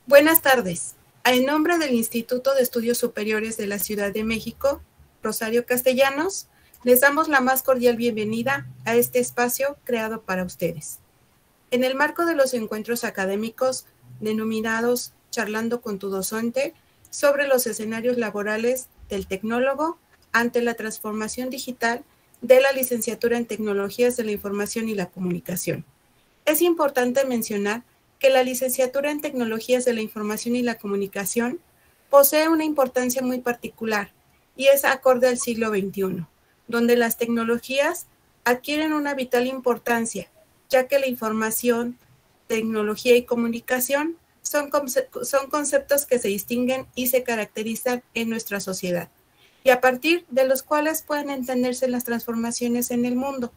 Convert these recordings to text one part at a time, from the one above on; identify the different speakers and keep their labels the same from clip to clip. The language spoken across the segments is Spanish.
Speaker 1: Buenas tardes. En nombre del Instituto de Estudios Superiores de la Ciudad de México, Rosario Castellanos, les damos la más cordial bienvenida a este espacio creado para ustedes. En el marco de los encuentros académicos denominados Charlando con tu docente sobre los escenarios laborales del tecnólogo ante la transformación digital de la licenciatura en Tecnologías de la Información y la Comunicación. Es importante mencionar que la licenciatura en Tecnologías de la Información y la Comunicación posee una importancia muy particular y es acorde al siglo XXI, donde las tecnologías adquieren una vital importancia, ya que la información, tecnología y comunicación son conceptos que se distinguen y se caracterizan en nuestra sociedad, y a partir de los cuales pueden entenderse las transformaciones en el mundo,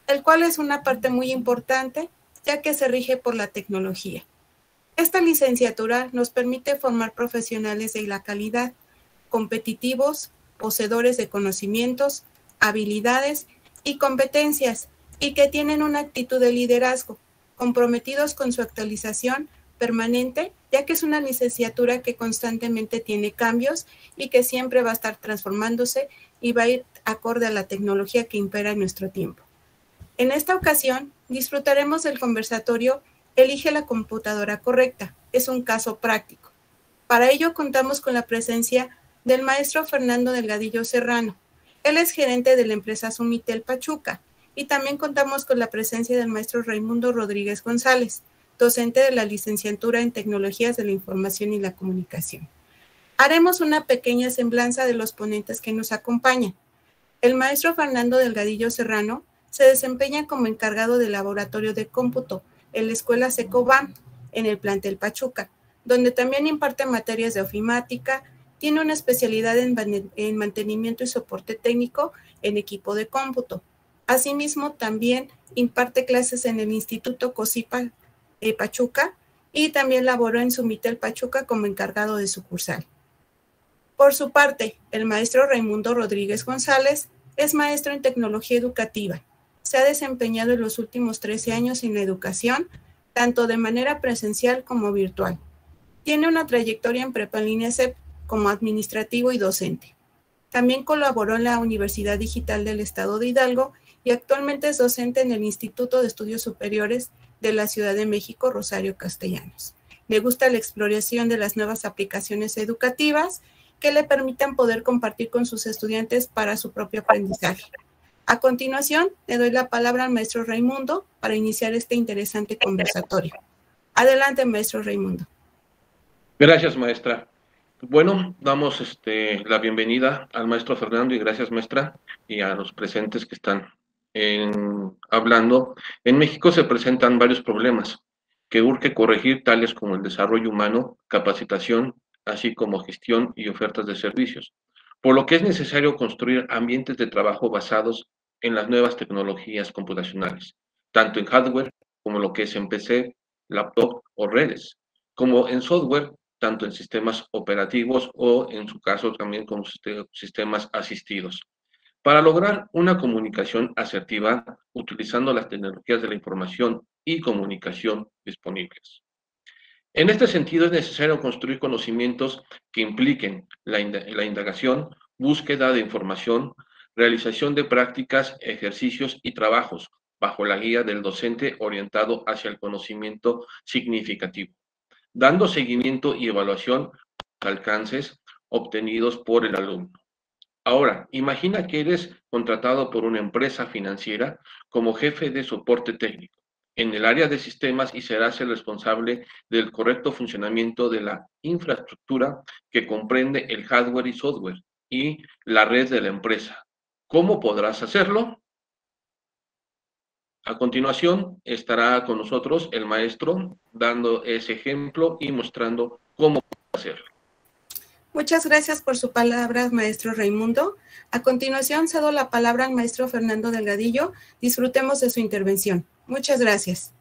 Speaker 1: el cual es una parte muy importante, ya que se rige por la tecnología. Esta licenciatura nos permite formar profesionales de la calidad, competitivos, poseedores de conocimientos, habilidades y competencias, y que tienen una actitud de liderazgo, comprometidos con su actualización permanente, ya que es una licenciatura que constantemente tiene cambios y que siempre va a estar transformándose y va a ir acorde a la tecnología que impera en nuestro tiempo. En esta ocasión, disfrutaremos del conversatorio Elige la computadora correcta. Es un caso práctico. Para ello contamos con la presencia del maestro Fernando Delgadillo Serrano. Él es gerente de la empresa Sumitel Pachuca, y también contamos con la presencia del maestro Raimundo Rodríguez González, docente de la licenciatura en Tecnologías de la Información y la Comunicación. Haremos una pequeña semblanza de los ponentes que nos acompañan. El maestro Fernando Delgadillo Serrano se desempeña como encargado del laboratorio de cómputo en la escuela Secobam, en el plantel Pachuca, donde también imparte materias de ofimática, tiene una especialidad en mantenimiento y soporte técnico en equipo de cómputo. Asimismo, también imparte clases en el Instituto COSIPA Pachuca y también laboró en Sumitel Pachuca como encargado de sucursal. Por su parte, el maestro Raimundo Rodríguez González es maestro en tecnología educativa. Se ha desempeñado en los últimos 13 años en la educación, tanto de manera presencial como virtual. Tiene una trayectoria en Prepa en línea CEP como administrativo y docente. También colaboró en la Universidad Digital del Estado de Hidalgo y actualmente es docente en el Instituto de Estudios Superiores de la Ciudad de México, Rosario Castellanos. Le gusta la exploración de las nuevas aplicaciones educativas que le permitan poder compartir con sus estudiantes para su propio aprendizaje. A continuación, le doy la palabra al maestro Raimundo para iniciar este interesante conversatorio. Adelante, maestro Raimundo.
Speaker 2: Gracias, maestra. Bueno, damos la bienvenida al maestro Fernando y gracias, maestra, y a los presentes que están hablando. En México se presentan varios problemas que urge corregir, tales como el desarrollo humano, capacitación, así como gestión y ofertas de servicios, por lo que es necesario construir ambientes de trabajo basados en las nuevas tecnologías computacionales, tanto en hardware como lo que es en PC, laptop o redes, como en software, tanto en sistemas operativos o en su caso también como sistemas asistidos, para lograr una comunicación asertiva utilizando las tecnologías de la información y comunicación disponibles. En este sentido, es necesario construir conocimientos que impliquen la indagación, búsqueda de información, realización de prácticas, ejercicios y trabajos bajo la guía del docente orientado hacia el conocimiento significativo, dando seguimiento y evaluación a los alcances obtenidos por el alumno. Ahora, imagina que eres contratado por una empresa financiera como jefe de soporte técnico en el área de sistemas y serás el responsable del correcto funcionamiento de la infraestructura que comprende el hardware y software y la red de la empresa. ¿Cómo podrás hacerlo? A continuación estará con nosotros el maestro dando ese ejemplo y mostrando cómo hacerlo.
Speaker 1: Muchas gracias por su palabra, maestro Raimundo. A continuación cedo la palabra al maestro Fernando Delgadillo. Disfrutemos de su intervención. Muchas gracias.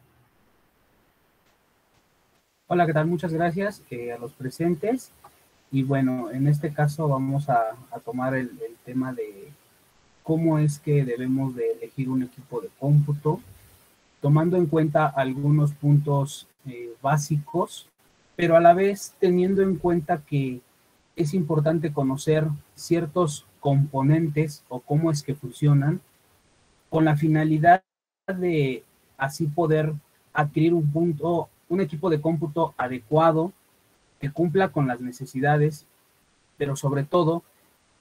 Speaker 3: Hola, ¿qué tal? Muchas gracias a los presentes. Y bueno, en este caso vamos a tomar el tema de cómo es que debemos de elegir un equipo de cómputo, tomando en cuenta algunos puntos básicos pero a la vez teniendo en cuenta que es importante conocer ciertos componentes o cómo es que funcionan, con la finalidad de así poder adquirir un equipo de cómputo adecuado que cumpla con las necesidades, pero sobre todo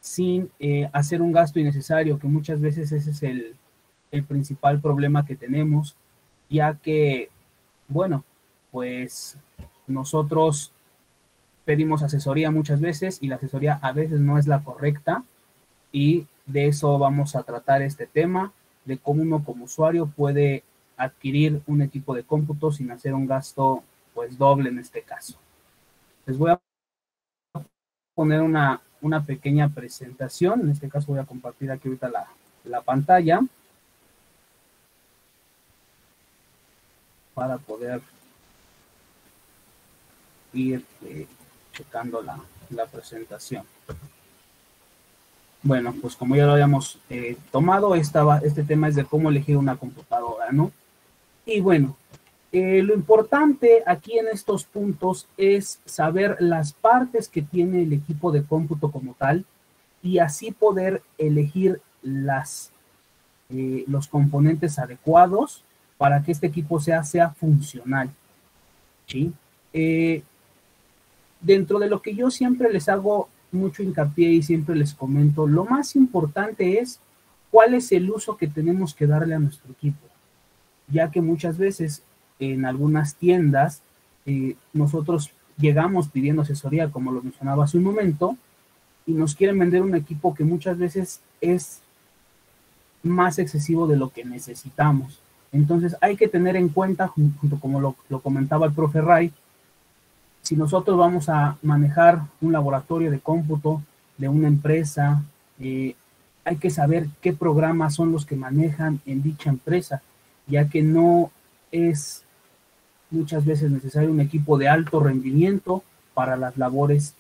Speaker 3: sin hacer un gasto innecesario, que muchas veces ese es el principal problema que tenemos, ya que, bueno, pues nosotros pedimos asesoría muchas veces y la asesoría a veces no es la correcta, y de eso vamos a tratar este tema, de cómo uno como usuario puede adquirir un equipo de cómputo sin hacer un gasto pues doble en este caso. Les voy a poner una pequeña presentación, en este caso voy a compartir aquí ahorita la pantalla para poder ir checando la presentación. Bueno, pues como ya lo habíamos tomado, este tema es de cómo elegir una computadora, ¿no? Y bueno, lo importante aquí en estos puntos es saber las partes que tiene el equipo de cómputo como tal y así poder elegir los componentes adecuados para que este equipo sea funcional, ¿sí? Dentro de lo que yo siempre les hago mucho hincapié y siempre les comento, lo más importante es cuál es el uso que tenemos que darle a nuestro equipo, ya que muchas veces en algunas tiendas nosotros llegamos pidiendo asesoría, como lo mencionaba hace un momento, y nos quieren vender un equipo que muchas veces es más excesivo de lo que necesitamos. Entonces hay que tener en cuenta, junto como lo comentaba el profe Ray, si nosotros vamos a manejar un laboratorio de cómputo de una empresa, hay que saber qué programas son los que manejan en dicha empresa, ya que no es muchas veces necesario un equipo de alto rendimiento para las labores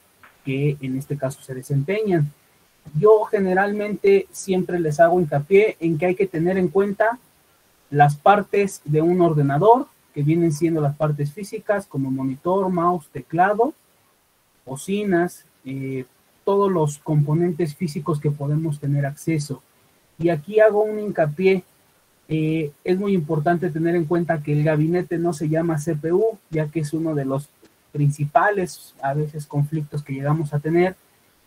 Speaker 3: que en este caso se desempeñan. Yo generalmente siempre les hago hincapié en que hay que tener en cuenta las partes de un ordenador, que vienen siendo las partes físicas como monitor, mouse, teclado, bocinas, todos los componentes físicos que podemos tener acceso. Y aquí hago un hincapié, es muy importante tener en cuenta que el gabinete no se llama CPU, ya que es uno de los principales, a veces, conflictos que llegamos a tener,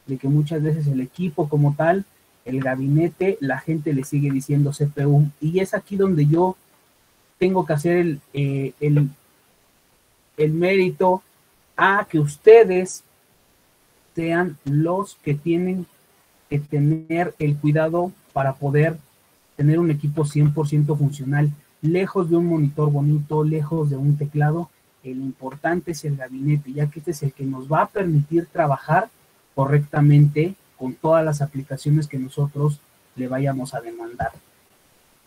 Speaker 3: de que muchas veces el equipo como tal, el gabinete, la gente le sigue diciendo CPU, y es aquí donde yo tengo que hacer el mérito a que ustedes sean los que tienen que tener el cuidado para poder tener un equipo 100% funcional, lejos de un monitor bonito, lejos de un teclado. El importante es el gabinete, ya que este es el que nos va a permitir trabajar correctamente con todas las aplicaciones que nosotros le vayamos a demandar.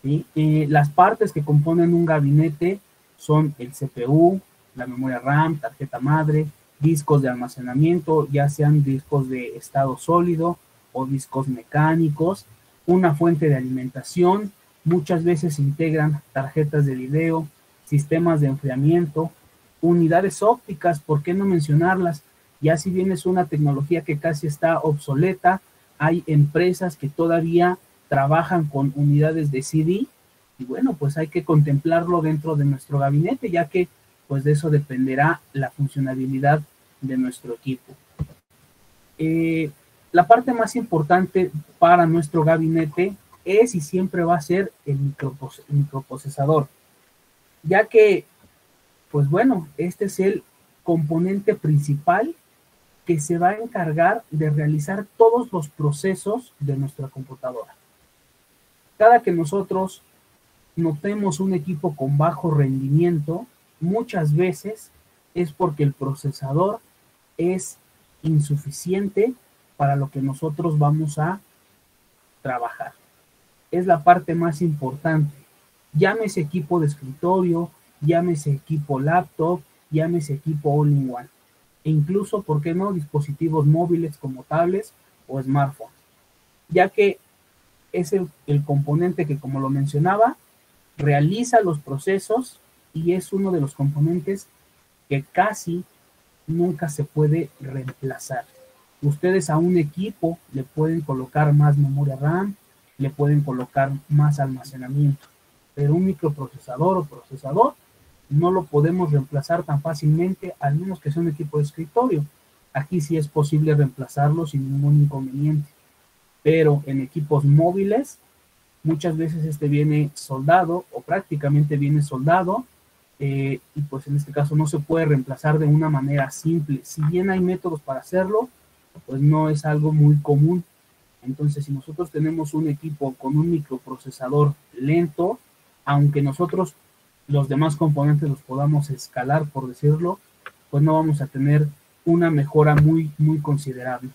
Speaker 3: ¿Sí? Las partes que componen un gabinete son el CPU, la memoria RAM, tarjeta madre, discos de almacenamiento, ya sean discos de estado sólido o discos mecánicos, una fuente de alimentación, muchas veces se integran tarjetas de video, sistemas de enfriamiento, unidades ópticas, ¿por qué no mencionarlas? Ya si bien es una tecnología que casi está obsoleta, hay empresas que todavía trabajan con unidades de CD, y bueno, pues hay que contemplarlo dentro de nuestro gabinete, ya que pues de eso dependerá la funcionalidad de nuestro equipo. La parte más importante para nuestro gabinete es y siempre va a ser el microprocesador, ya que, pues bueno, este es el componente principal que se va a encargar de realizar todos los procesos de nuestra computadora. Cada que nosotros notemos un equipo con bajo rendimiento, muchas veces es porque el procesador es insuficiente para lo que nosotros vamos a trabajar. Es la parte más importante. Llámese equipo de escritorio, llámese equipo laptop, llámese equipo all-in-one. E incluso, ¿por qué no?, dispositivos móviles como tablets o smartphones, ya que es el componente que, como lo mencionaba, realiza los procesos y es uno de los componentes que casi nunca se puede reemplazar. Ustedes a un equipo le pueden colocar más memoria RAM, le pueden colocar más almacenamiento, pero un microprocesador o procesador no lo podemos reemplazar tan fácilmente, al menos que sea un equipo de escritorio. Aquí sí es posible reemplazarlo sin ningún inconveniente, pero en equipos móviles muchas veces este viene soldado o prácticamente viene soldado, y pues en este caso no se puede reemplazar de una manera simple. Si bien hay métodos para hacerlo, pues no es algo muy común. Entonces, si nosotros tenemos un equipo con un microprocesador lento, aunque nosotros los demás componentes los podamos escalar, por decirlo, pues no vamos a tener una mejora muy considerable.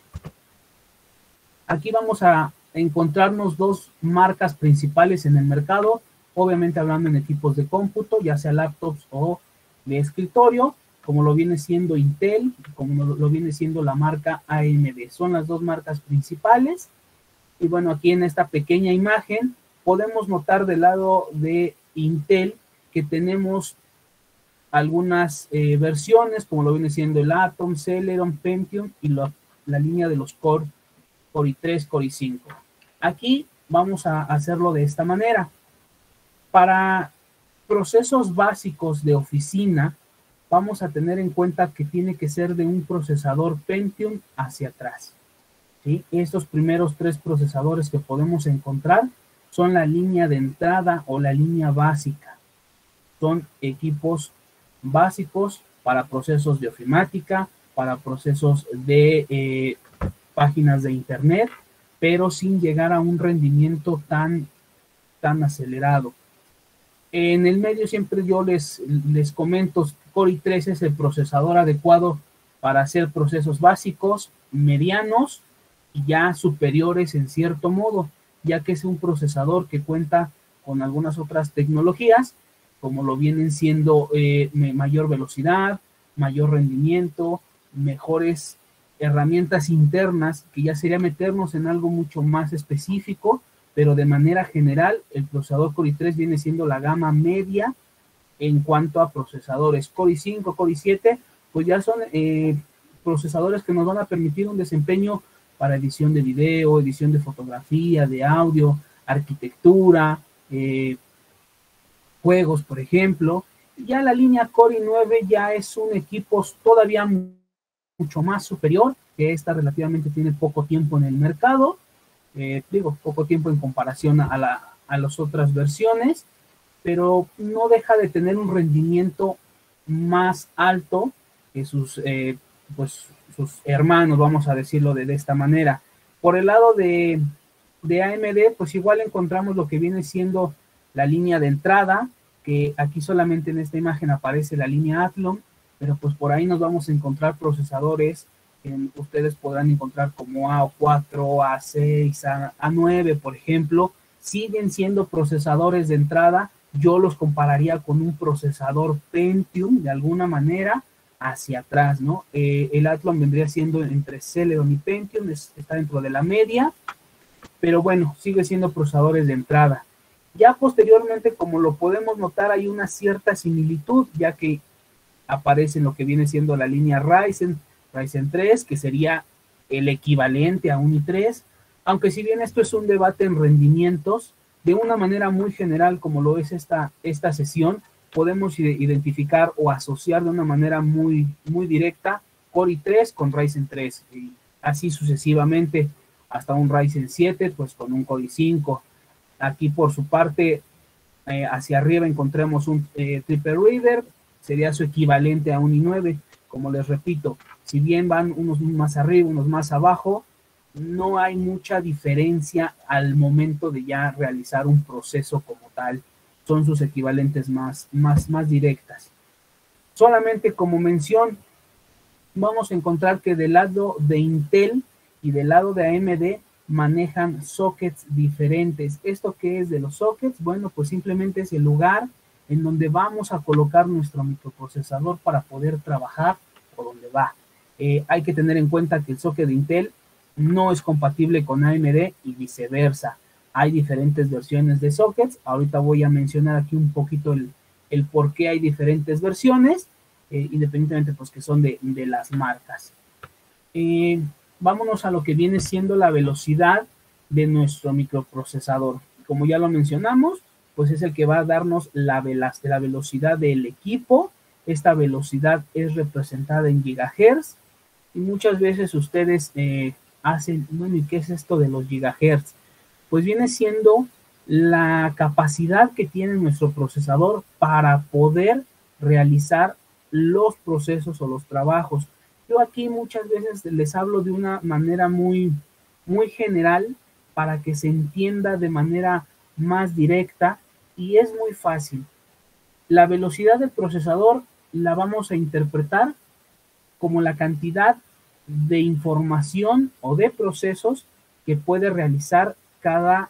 Speaker 3: Aquí vamos a encontrarnos dos marcas principales en el mercado, obviamente hablando en equipos de cómputo, ya sea laptops o de escritorio, como lo viene siendo Intel, como lo viene siendo la marca AMD. Son las dos marcas principales. Y bueno, aquí en esta pequeña imagen podemos notar del lado de Intel que tenemos algunas versiones, como lo viene siendo el Atom, Celeron, Pentium y la línea de los Core i3, Core i5. Aquí vamos a hacerlo de esta manera. Para procesos básicos de oficina, vamos a tener en cuenta que tiene que ser de un procesador Pentium hacia atrás, ¿sí? Estos primeros 3 procesadores que podemos encontrar son la línea de entrada o la línea básica. Son equipos básicos para procesos de ofimática, para procesos de páginas de internet, pero sin llegar a un rendimiento tan acelerado. En el medio siempre yo les comento, Core i3 es el procesador adecuado para hacer procesos básicos, medianos y ya superiores en cierto modo, ya que es un procesador que cuenta con algunas otras tecnologías, como lo vienen siendo mayor velocidad, mayor rendimiento, mejores herramientas internas, que ya sería meternos en algo mucho más específico, pero de manera general el procesador Core i3 viene siendo la gama media en cuanto a procesadores. Core i5, Core i7, pues ya son procesadores que nos van a permitir un desempeño para edición de video, edición de fotografía, de audio, arquitectura, juegos, por ejemplo. Ya la línea Core i9 ya es un equipo todavía mucho más superior, que esta relativamente tiene poco tiempo en el mercado, poco tiempo en comparación a las otras versiones, pero no deja de tener un rendimiento más alto que sus hermanos, vamos a decirlo de esta manera. Por el lado de AMD, pues igual encontramos lo que viene siendo la línea de entrada, que aquí solamente en esta imagen aparece la línea Athlon, pero pues por ahí nos vamos a encontrar procesadores que ustedes podrán encontrar como A4, A6, A9, por ejemplo. Siguen siendo procesadores de entrada. Yo los compararía con un procesador Pentium de alguna manera hacia atrás, ¿no? El Athlon vendría siendo entre Celeron y Pentium, está dentro de la media, pero bueno, sigue siendo procesadores de entrada. Ya posteriormente, como lo podemos notar, hay una cierta similitud, ya que aparece en lo que viene siendo la línea Ryzen 3, que sería el equivalente a un i3, aunque si bien esto es un debate en rendimientos, de una manera muy general, como lo es esta sesión, podemos identificar o asociar de una manera muy directa Core i3 con Ryzen 3, y así sucesivamente hasta un Ryzen 7, pues con un Core i5. Aquí por su parte, hacia arriba encontramos un Triple Reader, sería su equivalente a un i9. Como les repito, si bien van unos más arriba, unos más abajo, no hay mucha diferencia al momento de ya realizar un proceso como tal. Son sus equivalentes más directas. Solamente como mención, vamos a encontrar que del lado de Intel y del lado de AMD manejan sockets diferentes. ¿Esto qué es de los sockets? Bueno, pues simplemente es el lugar en donde vamos a colocar nuestro microprocesador para poder trabajar o donde va. Hay que tener en cuenta que el socket de Intel no es compatible con AMD y viceversa. Hay diferentes versiones de sockets. Ahorita voy a mencionar aquí un poquito el por qué hay diferentes versiones. independientemente pues que son de las marcas. Vámonos a lo que viene siendo la velocidad de nuestro microprocesador. Como ya lo mencionamos, pues es el que va a darnos la velocidad del equipo. Esta velocidad es representada en gigahertz y muchas veces ustedes hacen, bueno, ¿y qué es esto de los gigahertz? Pues viene siendo la capacidad que tiene nuestro procesador para poder realizar los procesos o los trabajos. Yo aquí muchas veces les hablo de una manera muy general para que se entienda de manera más directa y es muy fácil. La velocidad del procesador la vamos a interpretar como la cantidad de información o de procesos que puede realizar cada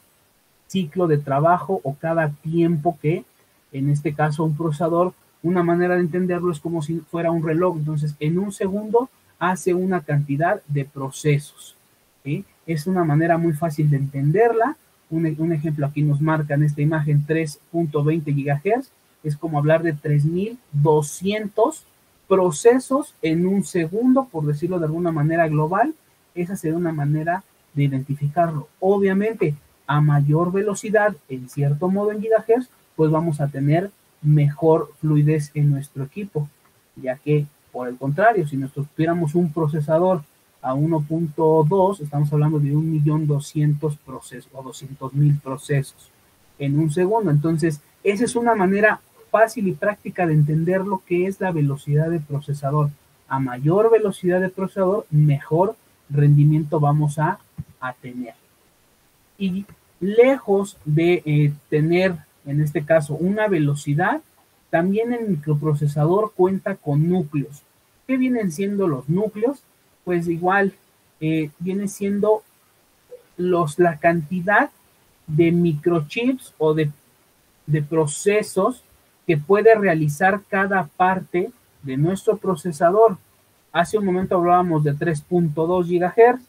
Speaker 3: ciclo de trabajo o cada tiempo que, en este caso, un procesador, una manera de entenderlo es como si fuera un reloj. Entonces, en un segundo hace una cantidad de procesos, ¿sí? Es una manera muy fácil de entenderla. Un ejemplo aquí nos marca en esta imagen 3.20 GHz. Es como hablar de 3.200 procesos en un segundo, por decirlo de alguna manera global. Esa sería una manera de identificarlo. Obviamente, a mayor velocidad, en cierto modo en gigahertz, pues vamos a tener mejor fluidez en nuestro equipo, ya que, por el contrario, si nosotros tuviéramos un procesador a 1.2, estamos hablando de 1.200.000 procesos o 200.000 procesos en un segundo. Entonces, esa es una manera fácil y práctica de entender lo que es la velocidad de procesador. A mayor velocidad de procesador, mejor rendimiento vamos a tener. Y lejos de tener, en este caso, una velocidad, también el microprocesador cuenta con núcleos. ¿Qué vienen siendo los núcleos? Pues igual, viene siendo la cantidad de microchips o de procesos que puede realizar cada parte de nuestro procesador. Hace un momento hablábamos de 3.2 GHz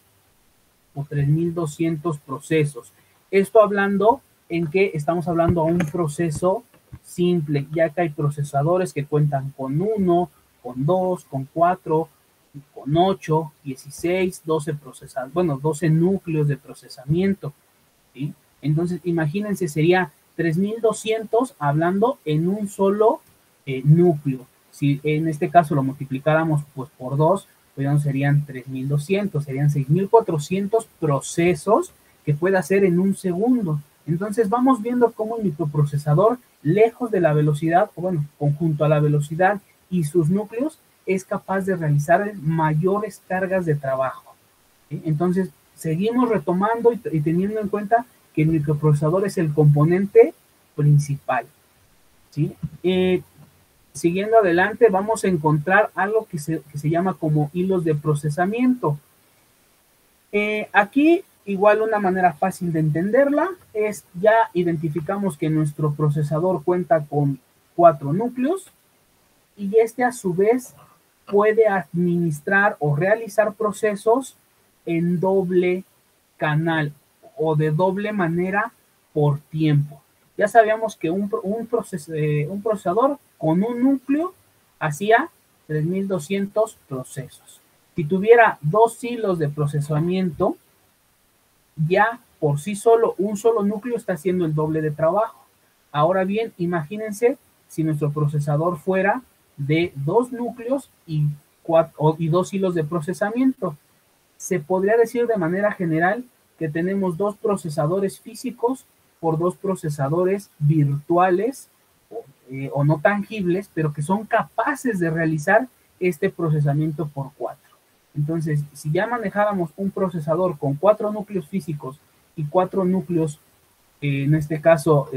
Speaker 3: o 3.200 procesos. Esto hablando en que estamos hablando a un proceso simple, ya que hay procesadores que cuentan con 1, con 2, con 4, con 8, 16, 12 procesadores, bueno, 12 núcleos de procesamiento, ¿sí? Entonces, imagínense, sería 3.200 hablando en un solo núcleo. Si en este caso lo multiplicáramos pues por 2, pues ya no serían 3.200, serían 6.400 procesos que puede hacer en un segundo. Entonces vamos viendo cómo el microprocesador, lejos de la velocidad, o bueno, conjunto a la velocidad y sus núcleos, es capaz de realizar mayores cargas de trabajo, ¿sí? Entonces seguimos retomando y teniendo en cuenta que el microprocesador es el componente principal, ¿sí? Siguiendo adelante, vamos a encontrar algo que se llama como hilos de procesamiento. Aquí, igual una manera fácil de entenderla es, ya identificamos que nuestro procesador cuenta con 4 núcleos y este a su vez puede administrar o realizar procesos en doble canal o de doble manera por tiempo. Ya sabíamos que un procesador con un núcleo hacía 3.200 procesos. Si tuviera 2 hilos de procesamiento, ya por sí solo, un solo núcleo está haciendo el doble de trabajo. Ahora bien, imagínense si nuestro procesador fuera de 2 núcleos y 2 hilos de procesamiento. Se podría decir de manera general que tenemos 2 procesadores físicos por 2 procesadores virtuales o no tangibles, pero que son capaces de realizar este procesamiento por 4. Entonces, si ya manejáramos un procesador con 4 núcleos físicos y 4 núcleos, en este caso,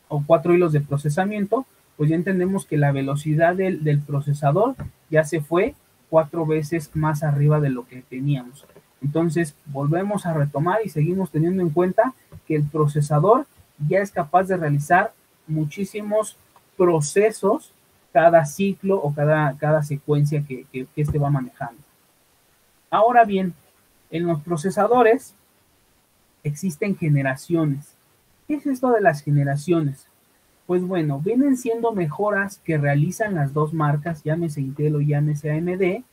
Speaker 3: o 4 hilos de procesamiento, pues ya entendemos que la velocidad del procesador ya se fue 4 veces más arriba de lo que teníamos. Entonces, volvemos a retomar y seguimos teniendo en cuenta que el procesador ya es capaz de realizar muchísimos procesos cada ciclo o cada secuencia que este va manejando. Ahora bien, en los procesadores existen generaciones. ¿Qué es esto de las generaciones? Pues bueno, vienen siendo mejoras que realizan las dos marcas, llámese Intel o llámese AMD,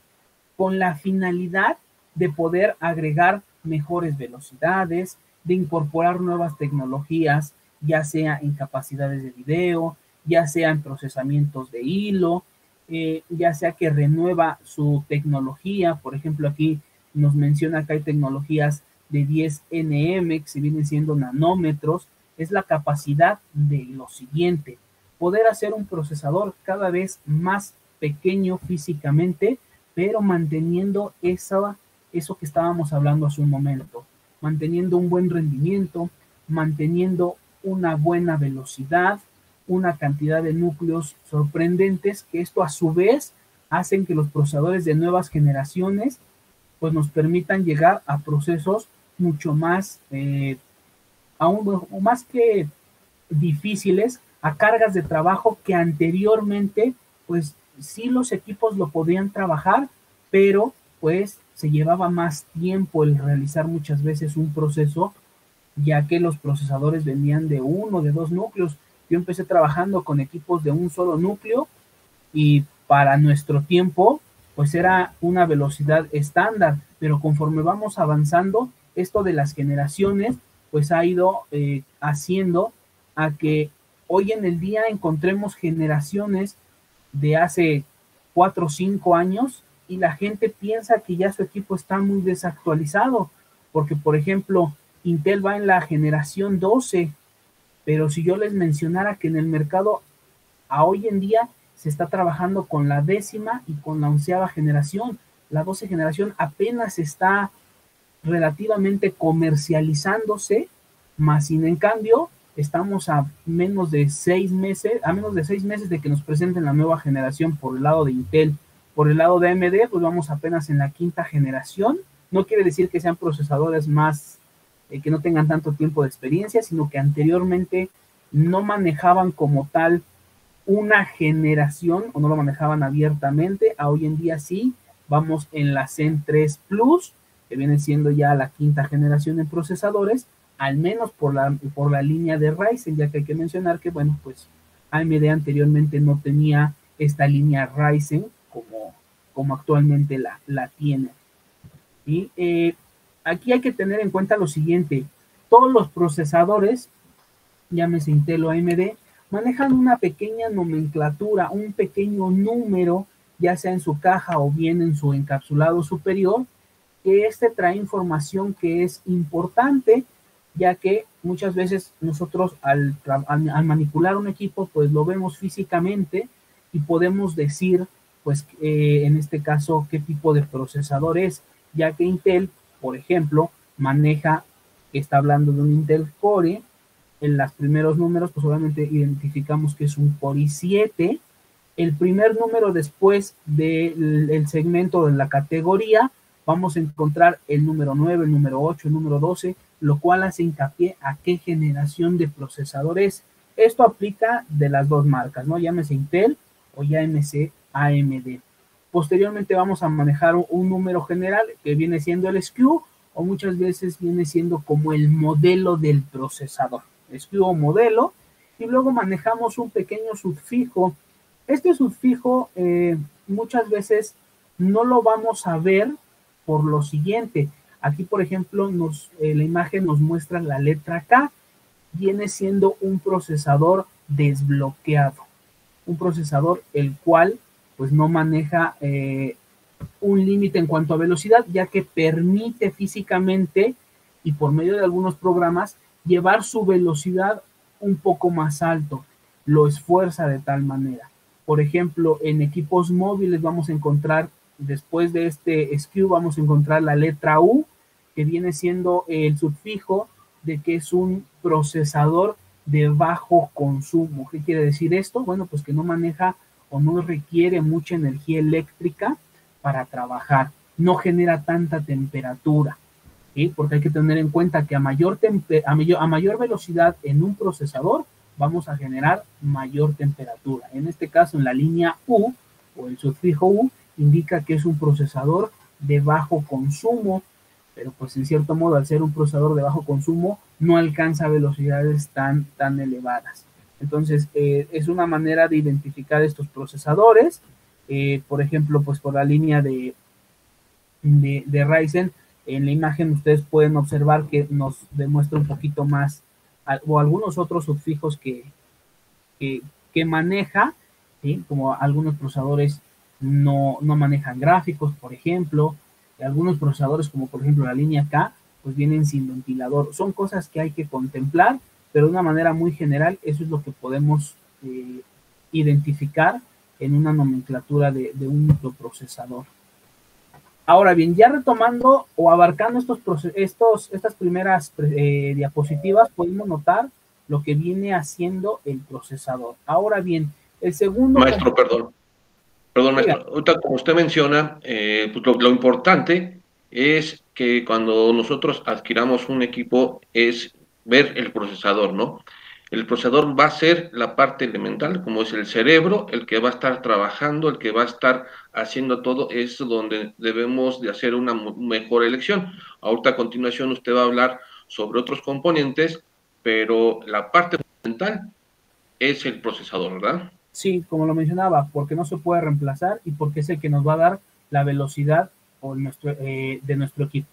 Speaker 3: con la finalidad de poder agregar mejores velocidades, de incorporar nuevas tecnologías, ya sea en capacidades de video, ya sea en procesamientos de hilo, ya sea que renueva su tecnología. Por ejemplo, aquí nos menciona que hay tecnologías de 10 nm, que se vienen siendo nanómetros. Es la capacidad de lo siguiente: poder hacer un procesador cada vez más pequeño físicamente, pero manteniendo eso que estábamos hablando hace un momento, manteniendo un buen rendimiento, manteniendo una buena velocidad, una cantidad de núcleos sorprendentes, que esto a su vez hacen que los procesadores de nuevas generaciones pues nos permitan llegar a procesos mucho más, aún más que difíciles, a cargas de trabajo que anteriormente pues sí los equipos lo podían trabajar, pero pues se llevaba más tiempo el realizar muchas veces un proceso, ya que los procesadores venían de uno, de dos núcleos. Yo empecé trabajando con equipos de un solo núcleo y para nuestro tiempo pues era una velocidad estándar, pero conforme vamos avanzando, esto de las generaciones pues ha ido haciendo a que hoy en el día encontremos generaciones de hace 4 o 5 años y la gente piensa que ya su equipo está muy desactualizado, porque por ejemplo Intel va en la generación 12, pero si yo les mencionara que en el mercado a hoy en día se está trabajando con la 10ª y con la 11ª generación, la 12 generación apenas está relativamente comercializándose, más sin en cambio estamos a menos de 6 meses de que nos presenten la nueva generación por el lado de Intel. Por el lado de AMD, pues vamos apenas en la 5ª generación. No quiere decir que sean procesadores más que no tengan tanto tiempo de experiencia, sino que anteriormente no manejaban como tal una generación o no lo manejaban abiertamente. A hoy en día sí, vamos en la Zen 3 Plus, que viene siendo ya la 5ª generación en procesadores, al menos por la línea de Ryzen, ya que hay que mencionar que, bueno, pues AMD anteriormente no tenía esta línea Ryzen como actualmente la tiene. Y aquí hay que tener en cuenta lo siguiente: todos los procesadores, llámese Intel o AMD, manejan una pequeña nomenclatura, un pequeño número, ya sea en su caja o bien en su encapsulado superior, que trae información que es importante, ya que muchas veces nosotros al manipular un equipo, pues lo vemos físicamente y podemos decir, pues en este caso, qué tipo de procesador es, ya que Intel, por ejemplo, está hablando de un Intel Core. En los primeros números, pues obviamente identificamos que es un Core i7. El primer número después del segmento de la categoría, vamos a encontrar el número 9, el número 8, el número 12, lo cual hace hincapié a qué generación de procesador es. Esto aplica de las dos marcas, ¿no? Llámese Intel o llámese AMD. Posteriormente vamos a manejar un número general que viene siendo el SKU, o muchas veces viene siendo como el modelo del procesador, SKU o modelo, y luego manejamos un pequeño sufijo. Este sufijo muchas veces no lo vamos a ver por lo siguiente. Aquí, por ejemplo, la imagen nos muestra la letra K. Viene siendo un procesador desbloqueado, un procesador el cual pues no maneja un límite en cuanto a velocidad, ya que permite físicamente y por medio de algunos programas llevar su velocidad un poco más alto, lo esfuerza de tal manera. Por ejemplo, en equipos móviles vamos a encontrar, después de este SKU, vamos a encontrar la letra U, que viene siendo el sufijo de que es un procesador de bajo consumo. ¿Qué quiere decir esto? Bueno, pues que no maneja o no requiere mucha energía eléctrica para trabajar, no genera tanta temperatura, ¿sí? Porque hay que tener en cuenta que a mayor velocidad en un procesador vamos a generar mayor temperatura. En este caso, en la línea U o el sufijo U indica que es un procesador de bajo consumo, pero pues en cierto modo, al ser un procesador de bajo consumo, no alcanza velocidades tan elevadas. Entonces, es una manera de identificar estos procesadores. Por ejemplo, pues por la línea de Ryzen, en la imagen ustedes pueden observar que nos demuestra un poquito más, o algunos otros sufijos que maneja, ¿sí? Como algunos procesadores no manejan gráficos, por ejemplo, y algunos procesadores como por ejemplo la línea K, pues vienen sin ventilador. Son cosas que hay que contemplar, pero de una manera muy general, eso es lo que podemos identificar en una nomenclatura de un microprocesador. Ahora bien, ya retomando o abarcando estas primeras diapositivas, podemos notar lo que viene haciendo el procesador. Ahora bien, el segundo...
Speaker 2: Maestro, perdón, maestro. Ahorita, como usted menciona, pues lo importante es que cuando nosotros adquiramos un equipo es ver el procesador, ¿no? El procesador va a ser la parte elemental, como es el cerebro, el que va a estar trabajando, el que va a estar haciendo todo, es donde debemos de hacer una mejor elección. Ahorita a continuación usted va a hablar sobre otros componentes, pero la parte fundamental es el procesador, ¿verdad?
Speaker 3: Sí, como lo mencionaba, porque no se puede reemplazar y porque es el que nos va a dar la velocidad de nuestro equipo.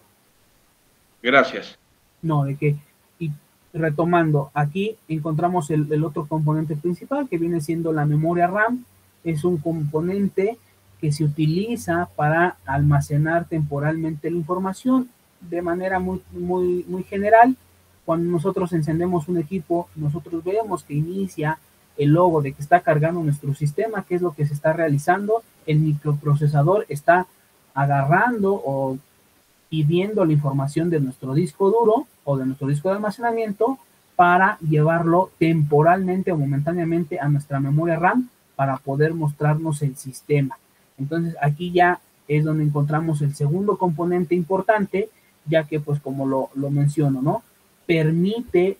Speaker 2: Gracias.
Speaker 3: No, de que, y retomando, aquí encontramos el otro componente principal que viene siendo la memoria RAM. Es un componente que se utiliza para almacenar temporalmente la información de manera muy general. Cuando nosotros encendemos un equipo, nosotros vemos que inicia el logo de que está cargando nuestro sistema, que es lo que se está realizando. El microprocesador está agarrando o pidiendo la información de nuestro disco duro o de nuestro disco de almacenamiento para llevarlo temporalmente o momentáneamente a nuestra memoria RAM para poder mostrarnos el sistema. Entonces aquí ya es donde encontramos el segundo componente importante, ya que pues como lo menciono, ¿no? Permite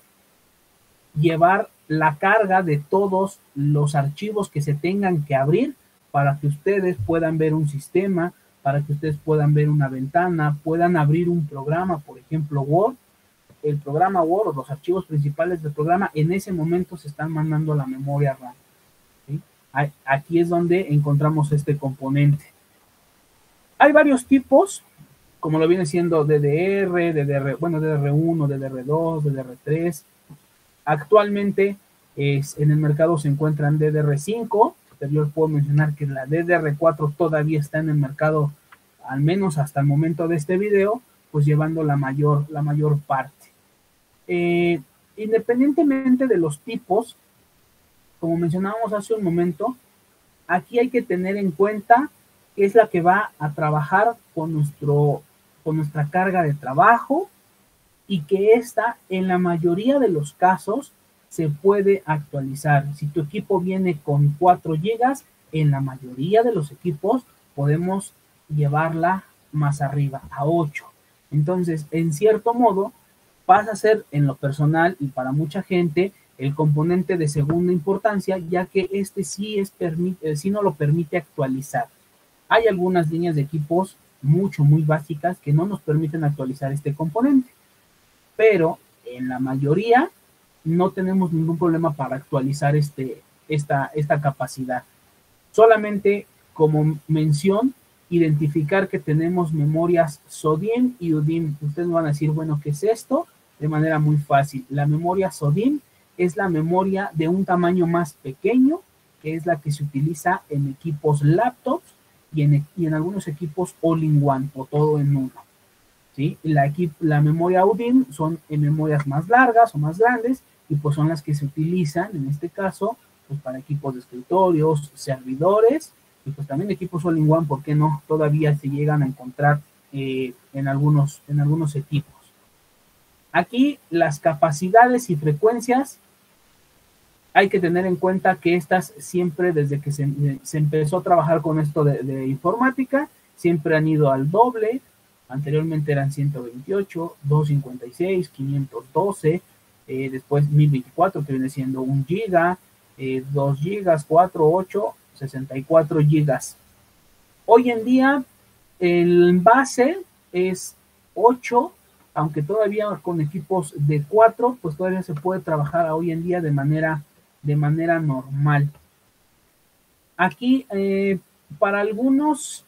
Speaker 3: llevar la carga de todos los archivos que se tengan que abrir para que ustedes puedan ver un sistema, para que ustedes puedan ver una ventana, puedan abrir un programa, por ejemplo Word. El programa Word o los archivos principales del programa en ese momento se están mandando a la memoria RAM, ¿sí? Aquí es donde encontramos este componente. Hay varios tipos, como lo viene siendo DDR1, DDR2, DDR3. Actualmente en el mercado se encuentran DDR5, pero yo les puedo mencionar que la DDR4 todavía está en el mercado, al menos hasta el momento de este video, pues llevando la mayor parte. Independientemente de los tipos, como mencionábamos hace un momento, aquí hay que tener en cuenta que es la que va a trabajar con nuestra carga de trabajo, y que esta en la mayoría de los casos se puede actualizar. Si tu equipo viene con 4 GB, en la mayoría de los equipos podemos llevarla más arriba, a 8. Entonces, en cierto modo, pasa a ser en lo personal y para mucha gente el componente de segunda importancia, ya que este sí no lo permite actualizar. Hay algunas líneas de equipos muy básicas que no nos permiten actualizar este componente, pero en la mayoría no tenemos ningún problema para actualizar esta capacidad. Solamente como mención, identificar que tenemos memorias SODIMM y UDIMM. Ustedes me van a decir, bueno, ¿qué es esto? De manera muy fácil. La memoria SODIMM es la memoria de un tamaño más pequeño, que es la que se utiliza en equipos laptops y en algunos equipos all-in-one o todo en uno. ¿Sí? La memoria UDIMM son memorias más largas o más grandes y pues son las que se utilizan en este caso pues para equipos de escritorios, servidores y pues también equipos all-in-one, ¿por qué no? Todavía se llegan a encontrar en algunos equipos. Aquí las capacidades y frecuencias hay que tener en cuenta que estas siempre desde que se empezó a trabajar con esto de informática siempre han ido al doble. Anteriormente eran 128, 256, 512, después 1024 que viene siendo 1 giga, 2 gigas, 4, 8, 64 gigas. Hoy en día el base es 8, aunque todavía con equipos de 4, pues todavía se puede trabajar hoy en día de manera de manera normal. Aquí, para algunas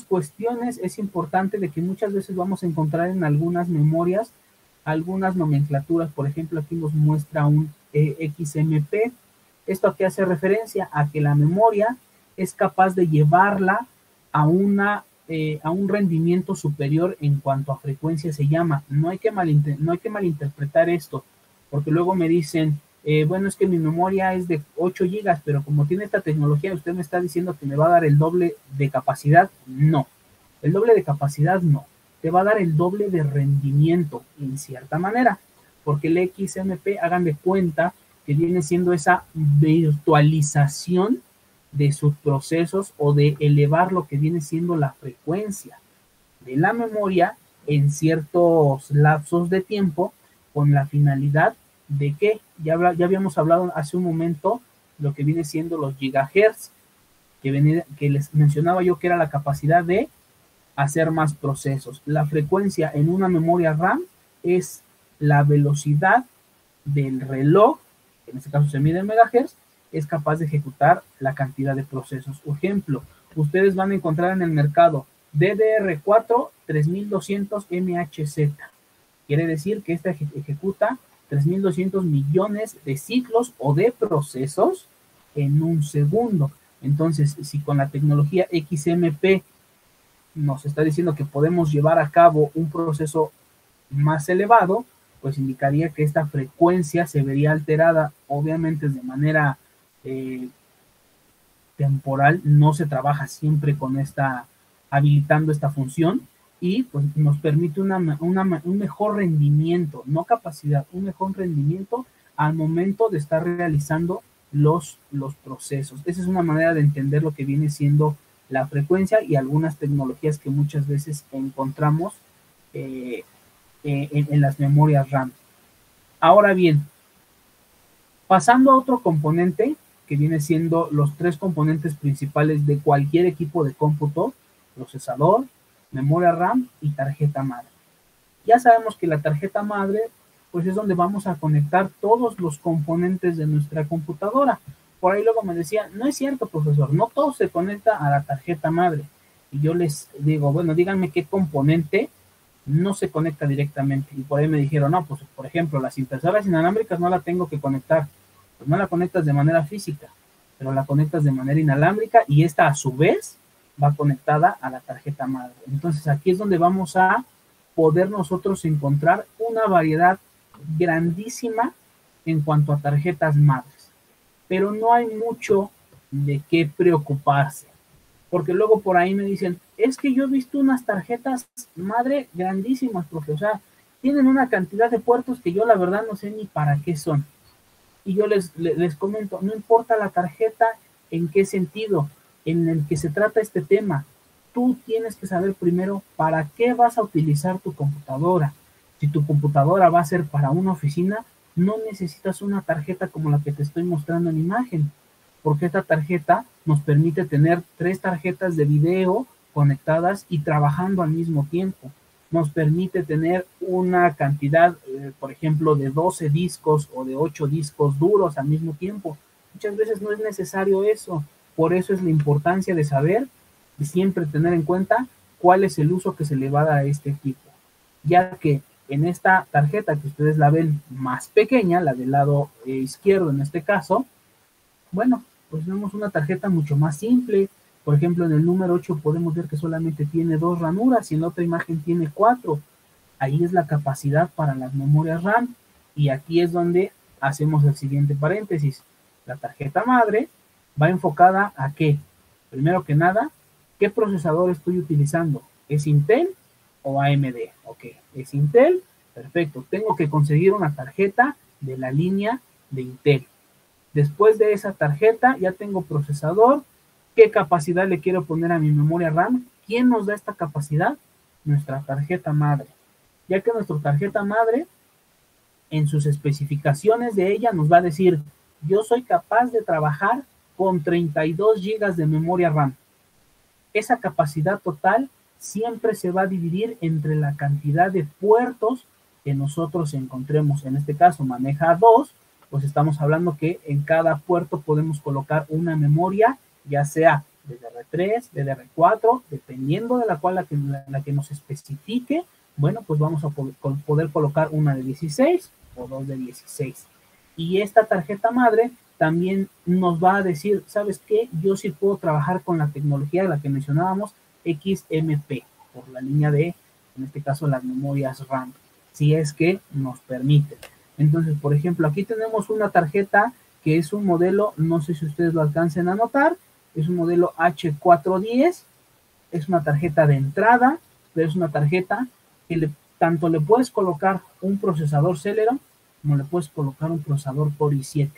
Speaker 3: cuestiones es importante de que muchas veces vamos a encontrar en algunas memorias algunas nomenclaturas. Por ejemplo, aquí nos muestra un XMP. Esto aquí hace referencia a que la memoria es capaz de llevarla a un rendimiento superior en cuanto a frecuencia se llama. No hay que malinterpretar esto, porque luego me dicen, bueno, es que mi memoria es de 8 gigas, pero como tiene esta tecnología, usted me está diciendo que me va a dar el doble de capacidad. No, el doble de capacidad no, te va a dar el doble de rendimiento en cierta manera, porque el XMP, hagan de cuenta que viene siendo esa virtualización de sus procesos o de elevar lo que viene siendo la frecuencia de la memoria en ciertos lapsos de tiempo, con la finalidad de que ya habíamos hablado hace un momento lo que viene siendo los gigahertz, que les mencionaba yo que era la capacidad de hacer más procesos. La frecuencia en una memoria RAM es la velocidad del reloj, que en este caso se mide en megahertz, es capaz de ejecutar la cantidad de procesos. Por ejemplo, ustedes van a encontrar en el mercado DDR4 3200 MHz. Quiere decir que esta ejecuta 3200 millones de ciclos o de procesos en un segundo. Entonces, si con la tecnología XMP nos está diciendo que podemos llevar a cabo un proceso más elevado, pues indicaría que esta frecuencia se vería alterada, obviamente de manera temporal. No se trabaja siempre con habilitando esta función, y pues nos permite un mejor rendimiento, no capacidad, un mejor rendimiento al momento de estar realizando los procesos. Esa es una manera de entender lo que viene siendo la frecuencia y algunas tecnologías que muchas veces encontramos en las memorias RAM. Ahora bien, pasando a otro componente que viene siendo los 3 componentes principales de cualquier equipo de cómputo: procesador, memoria RAM y tarjeta madre. Ya sabemos que la tarjeta madre pues es donde vamos a conectar todos los componentes de nuestra computadora. Por ahí luego me decían, no es cierto, profesor, no todo se conecta a la tarjeta madre. Y yo les digo, bueno, díganme qué componente no se conecta directamente. Y por ahí me dijeron, no, pues por ejemplo, las impresoras inalámbricas no la tengo que conectar. Pues no la conectas de manera física, pero la conectas de manera inalámbrica, y esta a su vez va conectada a la tarjeta madre. Entonces aquí es donde vamos a poder nosotros encontrar una variedad grandísima en cuanto a tarjetas madres, pero no hay mucho de qué preocuparse, porque luego por ahí me dicen, es que yo he visto unas tarjetas madre grandísimas, profe, o sea, tienen una cantidad de puertos que yo la verdad no sé ni para qué son. Y yo les comento, no importa la tarjeta en qué sentido, en el que se trata este tema, tú tienes que saber primero para qué vas a utilizar tu computadora. Si tu computadora va a ser para una oficina, no necesitas una tarjeta como la que te estoy mostrando en imagen, porque esta tarjeta nos permite tener 3 tarjetas de video conectadas y trabajando al mismo tiempo. Nos permite tener una cantidad, por ejemplo, de 12 discos o de 8 discos duros al mismo tiempo. Muchas veces no es necesario eso. Por eso es la importancia de saber y siempre tener en cuenta cuál es el uso que se le va a dar a este equipo, ya que en esta tarjeta que ustedes la ven más pequeña, la del lado izquierdo en este caso, bueno, pues vemos una tarjeta mucho más simple. Por ejemplo, en el número 8 podemos ver que solamente tiene 2 ranuras y en la otra imagen tiene 4. Ahí es la capacidad para las memorias RAM, y aquí es donde hacemos el siguiente paréntesis. La tarjeta madre va enfocada a qué. Primero que nada, ¿qué procesador estoy utilizando? ¿Es Intel o AMD? Ok, es Intel, perfecto. Tengo que conseguir una tarjeta de la línea de Intel. Después de esa tarjeta ya tengo procesador. ¿Qué capacidad le quiero poner a mi memoria RAM? ¿Quién nos da esta capacidad? Nuestra tarjeta madre. Ya que nuestra tarjeta madre, en sus especificaciones de ella, nos va a decir, yo soy capaz de trabajar con 32 GB de memoria RAM. Esa capacidad total siempre se va a dividir entre la cantidad de puertos que nosotros encontremos. En este caso maneja 2, pues estamos hablando que en cada puerto podemos colocar una memoria, ya sea DDR3, DDR4, dependiendo de la que nos especifique. Bueno, pues vamos a poder colocar una de 16 o dos de 16. Y esta tarjeta madre también nos va a decir, ¿sabes qué? Yo sí puedo trabajar con la tecnología de la que mencionábamos, XMP, por la línea de, en este caso, las memorias RAM, si es que nos permite. Entonces, por ejemplo, aquí tenemos una tarjeta que es un modelo, no sé si ustedes lo alcancen a notar, es un modelo H410, es una tarjeta de entrada, pero es una tarjeta que tanto le puedes colocar un procesador Celeron, como le puedes colocar un procesador Core i7.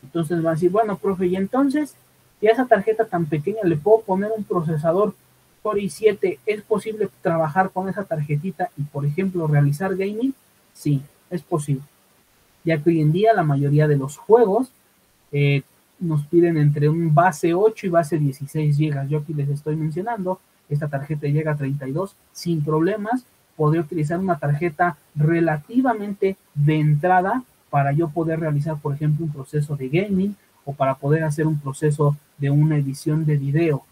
Speaker 3: Entonces va a decir, bueno, profe, y entonces, si a esa tarjeta tan pequeña le puedo poner un procesador Core i7, ¿es posible trabajar con esa tarjetita y, por ejemplo, realizar gaming? Sí, es posible, ya que hoy en día la mayoría de los juegos nos piden entre un base 8 y base 16 GB. Yo aquí les estoy mencionando, esta tarjeta llega a 32 sin problemas. Podría utilizar una tarjeta relativamente de entrada para yo poder realizar, por ejemplo, un proceso de gaming o para poder hacer un proceso de una edición de video.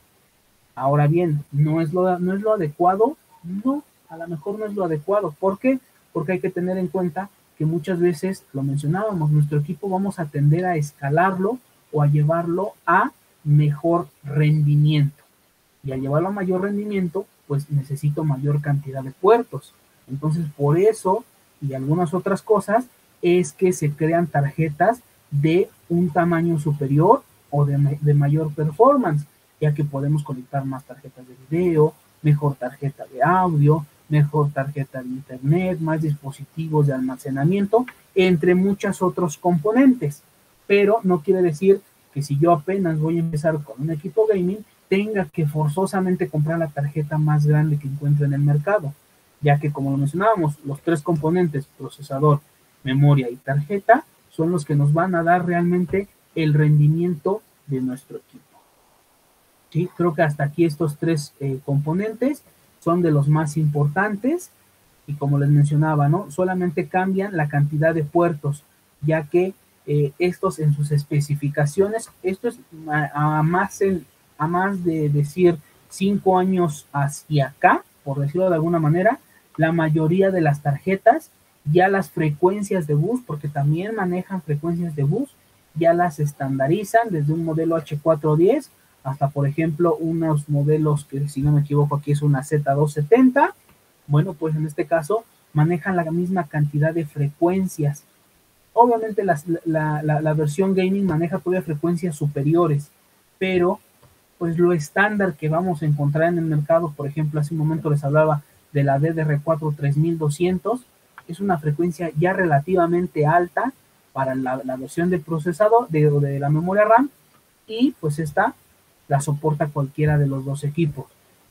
Speaker 3: Ahora bien, ¿no es lo adecuado? No, a lo mejor no es lo adecuado. ¿Por qué? Porque hay que tener en cuenta que muchas veces, lo mencionábamos, nuestro equipo vamos a tender a escalarlo o a llevarlo a mejor rendimiento. Y al llevarlo a mayor rendimiento, pues necesito mayor cantidad de puertos. Entonces, por eso y algunas otras cosas, es que se crean tarjetas de un tamaño superior o de mayor performance, ya que podemos conectar más tarjetas de video, mejor tarjeta de audio, mejor tarjeta de internet, más dispositivos de almacenamiento, entre muchos otros componentes. Pero no quiere decir que si yo apenas voy a empezar con un equipo gaming, tenga que forzosamente comprar la tarjeta más grande que encuentre en el mercado, ya que, como lo mencionábamos, los tres componentes, procesador, memoria y tarjeta, son los que nos van a dar realmente el rendimiento de nuestro equipo. ¿Sí? Creo que hasta aquí estos tres componentes son de los más importantes y, como les mencionaba, ¿no? Solamente cambian la cantidad de puertos, ya que estos en sus especificaciones, esto es a más de decir 5 años hacia acá, por decirlo de alguna manera, la mayoría de las tarjetas, ya las frecuencias de bus, porque también manejan frecuencias de bus, ya las estandarizan desde un modelo H410 hasta, por ejemplo, unos modelos que, si no me equivoco, aquí es una Z270. Bueno, pues en este caso manejan la misma cantidad de frecuencias. Obviamente la versión gaming maneja todavía frecuencias superiores, pero pues lo estándar que vamos a encontrar en el mercado, por ejemplo, hace un momento les hablaba de la DDR4 3200, es una frecuencia ya relativamente alta para la versión del procesador, de la memoria RAM, y pues esta la soporta cualquiera de los dos equipos,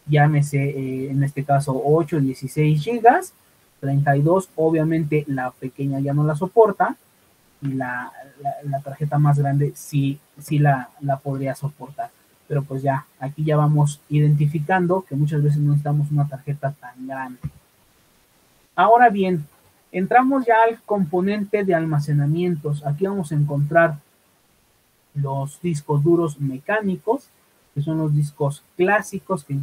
Speaker 3: llámese en este caso 8, 16 GB, 32, obviamente la pequeña ya no la soporta, y la tarjeta más grande sí la podría soportar. Pero pues ya, aquí ya vamos identificando que muchas veces no necesitamos una tarjeta tan grande. Ahora bien, entramos ya al componente de almacenamientos. Aquí vamos a encontrar los discos duros mecánicos, que son los discos clásicos que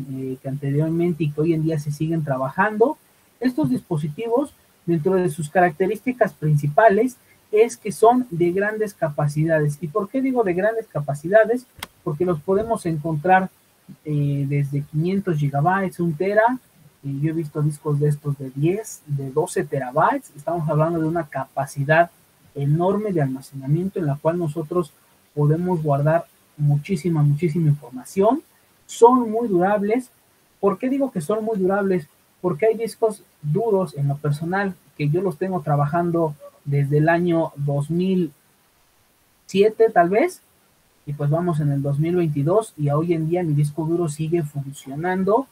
Speaker 3: anteriormente y que hoy en día se siguen trabajando. Estos dispositivos, dentro de sus características principales, es que son de grandes capacidades. ¿Y por qué digo de grandes capacidades? Porque los podemos encontrar desde 500 GB, 1 tera, y yo he visto discos de estos de 10, de 12 terabytes. Estamos hablando de una capacidad enorme de almacenamiento en la cual nosotros podemos guardar muchísima información. Son muy durables. ¿Por qué digo que son muy durables? Porque hay discos duros en lo personal que yo los tengo trabajando desde el año 2007 tal vez, y pues vamos en el 2022 y hoy en día mi disco duro sigue funcionando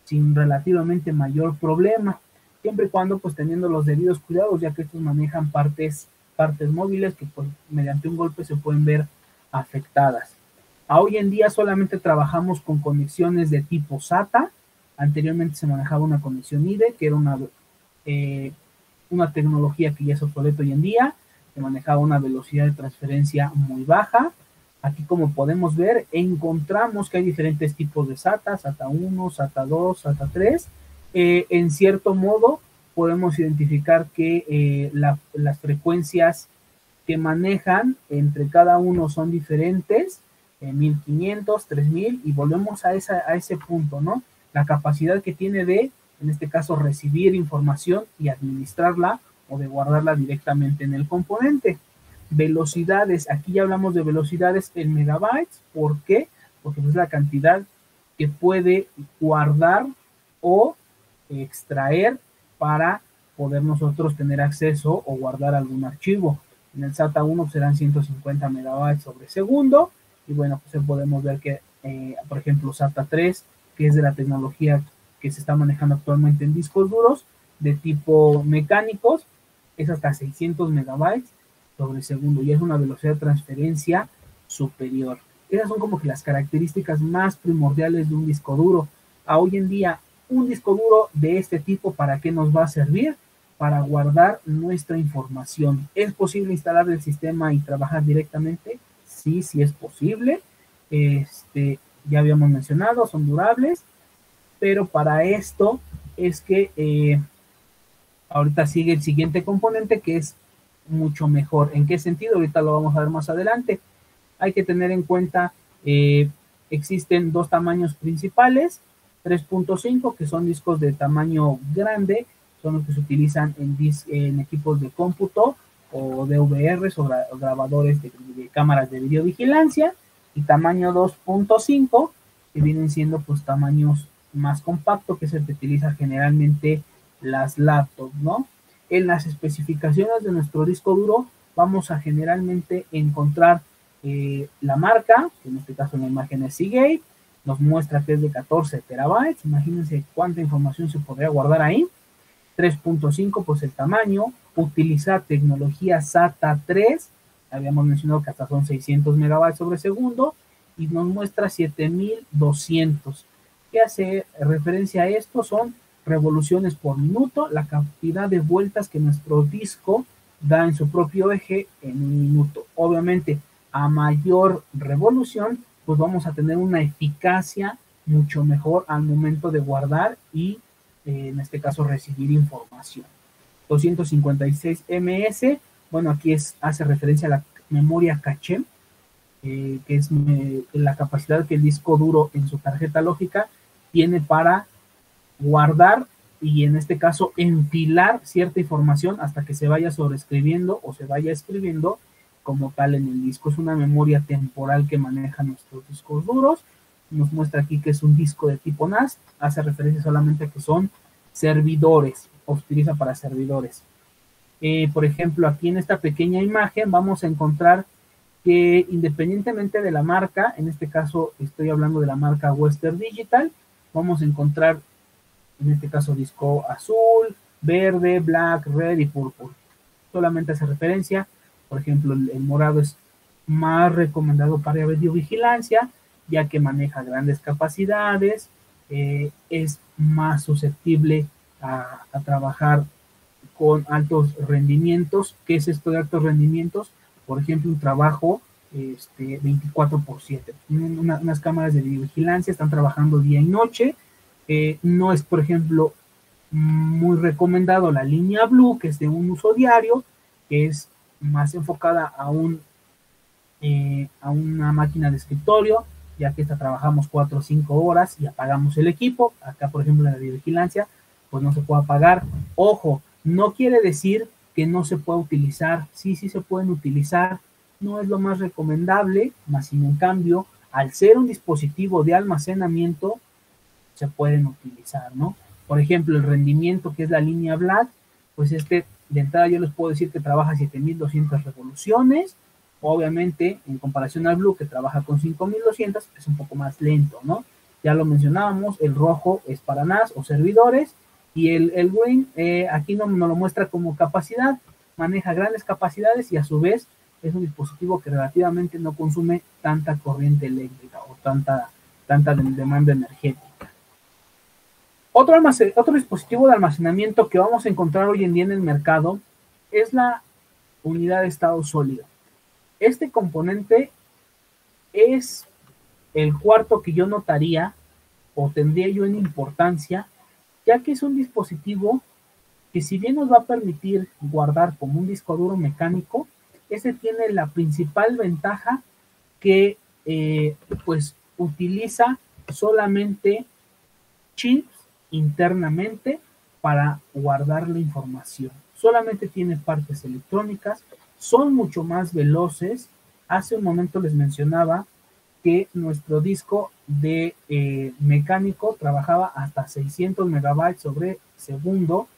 Speaker 3: sin relativamente mayor problema, siempre y cuando pues teniendo los debidos cuidados, ya que estos manejan partes móviles que pues mediante un golpe se pueden ver afectadas. A hoy en día solamente trabajamos con conexiones de tipo SATA. Anteriormente se manejaba una conexión IDE, que era una tecnología que ya es obsoleta hoy en día. que manejaba una velocidad de transferencia muy baja. Aquí, como podemos ver, encontramos que hay diferentes tipos de SATA, SATA 1, SATA 2, SATA 3. En cierto modo, podemos identificar que las frecuencias que manejan entre cada uno son diferentes, 1500, 3000, y volvemos a ese punto, ¿no? La capacidad que tiene de, en este caso, recibir información y administrarla o de guardarla directamente en el componente. Velocidades, aquí ya hablamos de velocidades en megabytes. ¿Por qué? Porque es la cantidad que puede guardar o extraer para poder nosotros tener acceso o guardar algún archivo. En el SATA 1 serán 150 megabytes sobre segundo, y bueno, pues podemos ver que, por ejemplo, SATA 3, que es de la tecnología que se está manejando actualmente en discos duros de tipo mecánicos, es hasta 600 megabytes sobre segundo, y es una velocidad de transferencia superior. Esas son como que las características más primordiales de un disco duro. A hoy en día, un disco duro de este tipo, ¿para qué nos va a servir? Para guardar nuestra información. ¿Es posible instalar el sistema y trabajar directamente? Sí, sí es posible. Ya habíamos mencionado, son durables, pero para esto es que ahorita sigue el siguiente componente, que es mucho mejor. ¿En qué sentido? Ahorita lo vamos a ver más adelante. Hay que tener en cuenta, existen dos tamaños principales, 3.5, que son discos de tamaño grande, son los que se utilizan en equipos de cómputo o DVRs o grabadores de cámaras de videovigilancia, y tamaño 2.5, que vienen siendo pues tamaños más compactos, que es el que utiliza generalmente las laptops, ¿no? En las especificaciones de nuestro disco duro vamos a generalmente encontrar la marca, que en este caso en la imagen es Seagate, nos muestra que es de 14 terabytes, imagínense cuánta información se podría guardar ahí. 3.5, pues el tamaño, utilizar tecnología SATA 3, habíamos mencionado que hasta son 600 megabytes sobre segundo, y nos muestra 7200. ¿Qué hace referencia a esto? Son revoluciones por minuto, la cantidad de vueltas que nuestro disco da en su propio eje en un minuto. Obviamente, a mayor revolución, pues vamos a tener una eficacia mucho mejor al momento de guardar y en este caso recibir información. 256 ms, bueno, aquí hace referencia a la memoria caché, que es la capacidad que el disco duro en su tarjeta lógica tiene para guardar y en este caso empilar cierta información hasta que se vaya sobreescribiendo o se vaya escribiendo como tal en el disco. Es una memoria temporal que maneja nuestros discos duros. Nos muestra aquí que es un disco de tipo NAS, hace referencia solamente a que son servidores, o se utiliza para servidores. Por ejemplo, aquí en esta pequeña imagen vamos a encontrar que independientemente de la marca, en este caso estoy hablando de la marca Western Digital, vamos a encontrar en este caso disco azul, verde, black, red y purple. Solamente hace referencia, por ejemplo, el morado es más recomendado para videovigilancia, ya que maneja grandes capacidades, es más susceptible a trabajar con altos rendimientos. ¿Qué es esto de altos rendimientos? Por ejemplo, un trabajo 24/7. Unas cámaras de videovigilancia están trabajando día y noche. No es, por ejemplo, muy recomendado la línea Blue, que es de un uso diario, que es más enfocada a una máquina de escritorio, ya que esta trabajamos 4 o 5 horas y apagamos el equipo. Acá, por ejemplo, en la videovigilancia, pues no se puede apagar. Ojo, no quiere decir que no se pueda utilizar. Sí se pueden utilizar. No es lo más recomendable, más sin en cambio, al ser un dispositivo de almacenamiento, se pueden utilizar, ¿no? Por ejemplo, el rendimiento, que es la línea Black, pues de entrada yo les puedo decir que trabaja 7200 revoluciones. Obviamente, en comparación al Blue, que trabaja con 5200, es un poco más lento, ¿no? Ya lo mencionábamos, el rojo es para NAS o servidores, y el green, aquí no lo muestra como capacidad, maneja grandes capacidades y a su vez es un dispositivo que relativamente no consume tanta corriente eléctrica o tanta demanda energética. Otro dispositivo de almacenamiento que vamos a encontrar hoy en día en el mercado es la unidad de estado sólido. Este componente es el cuarto que yo notaría o tendría yo en importancia, ya que es un dispositivo que si bien nos va a permitir guardar como un disco duro mecánico, ese tiene la principal ventaja que pues utiliza solamente chips internamente para guardar la información. Solamente tiene partes electrónicas, son mucho más veloces. Hace un momento les mencionaba que nuestro disco de mecánico trabajaba hasta 600 megabytes sobre segundo.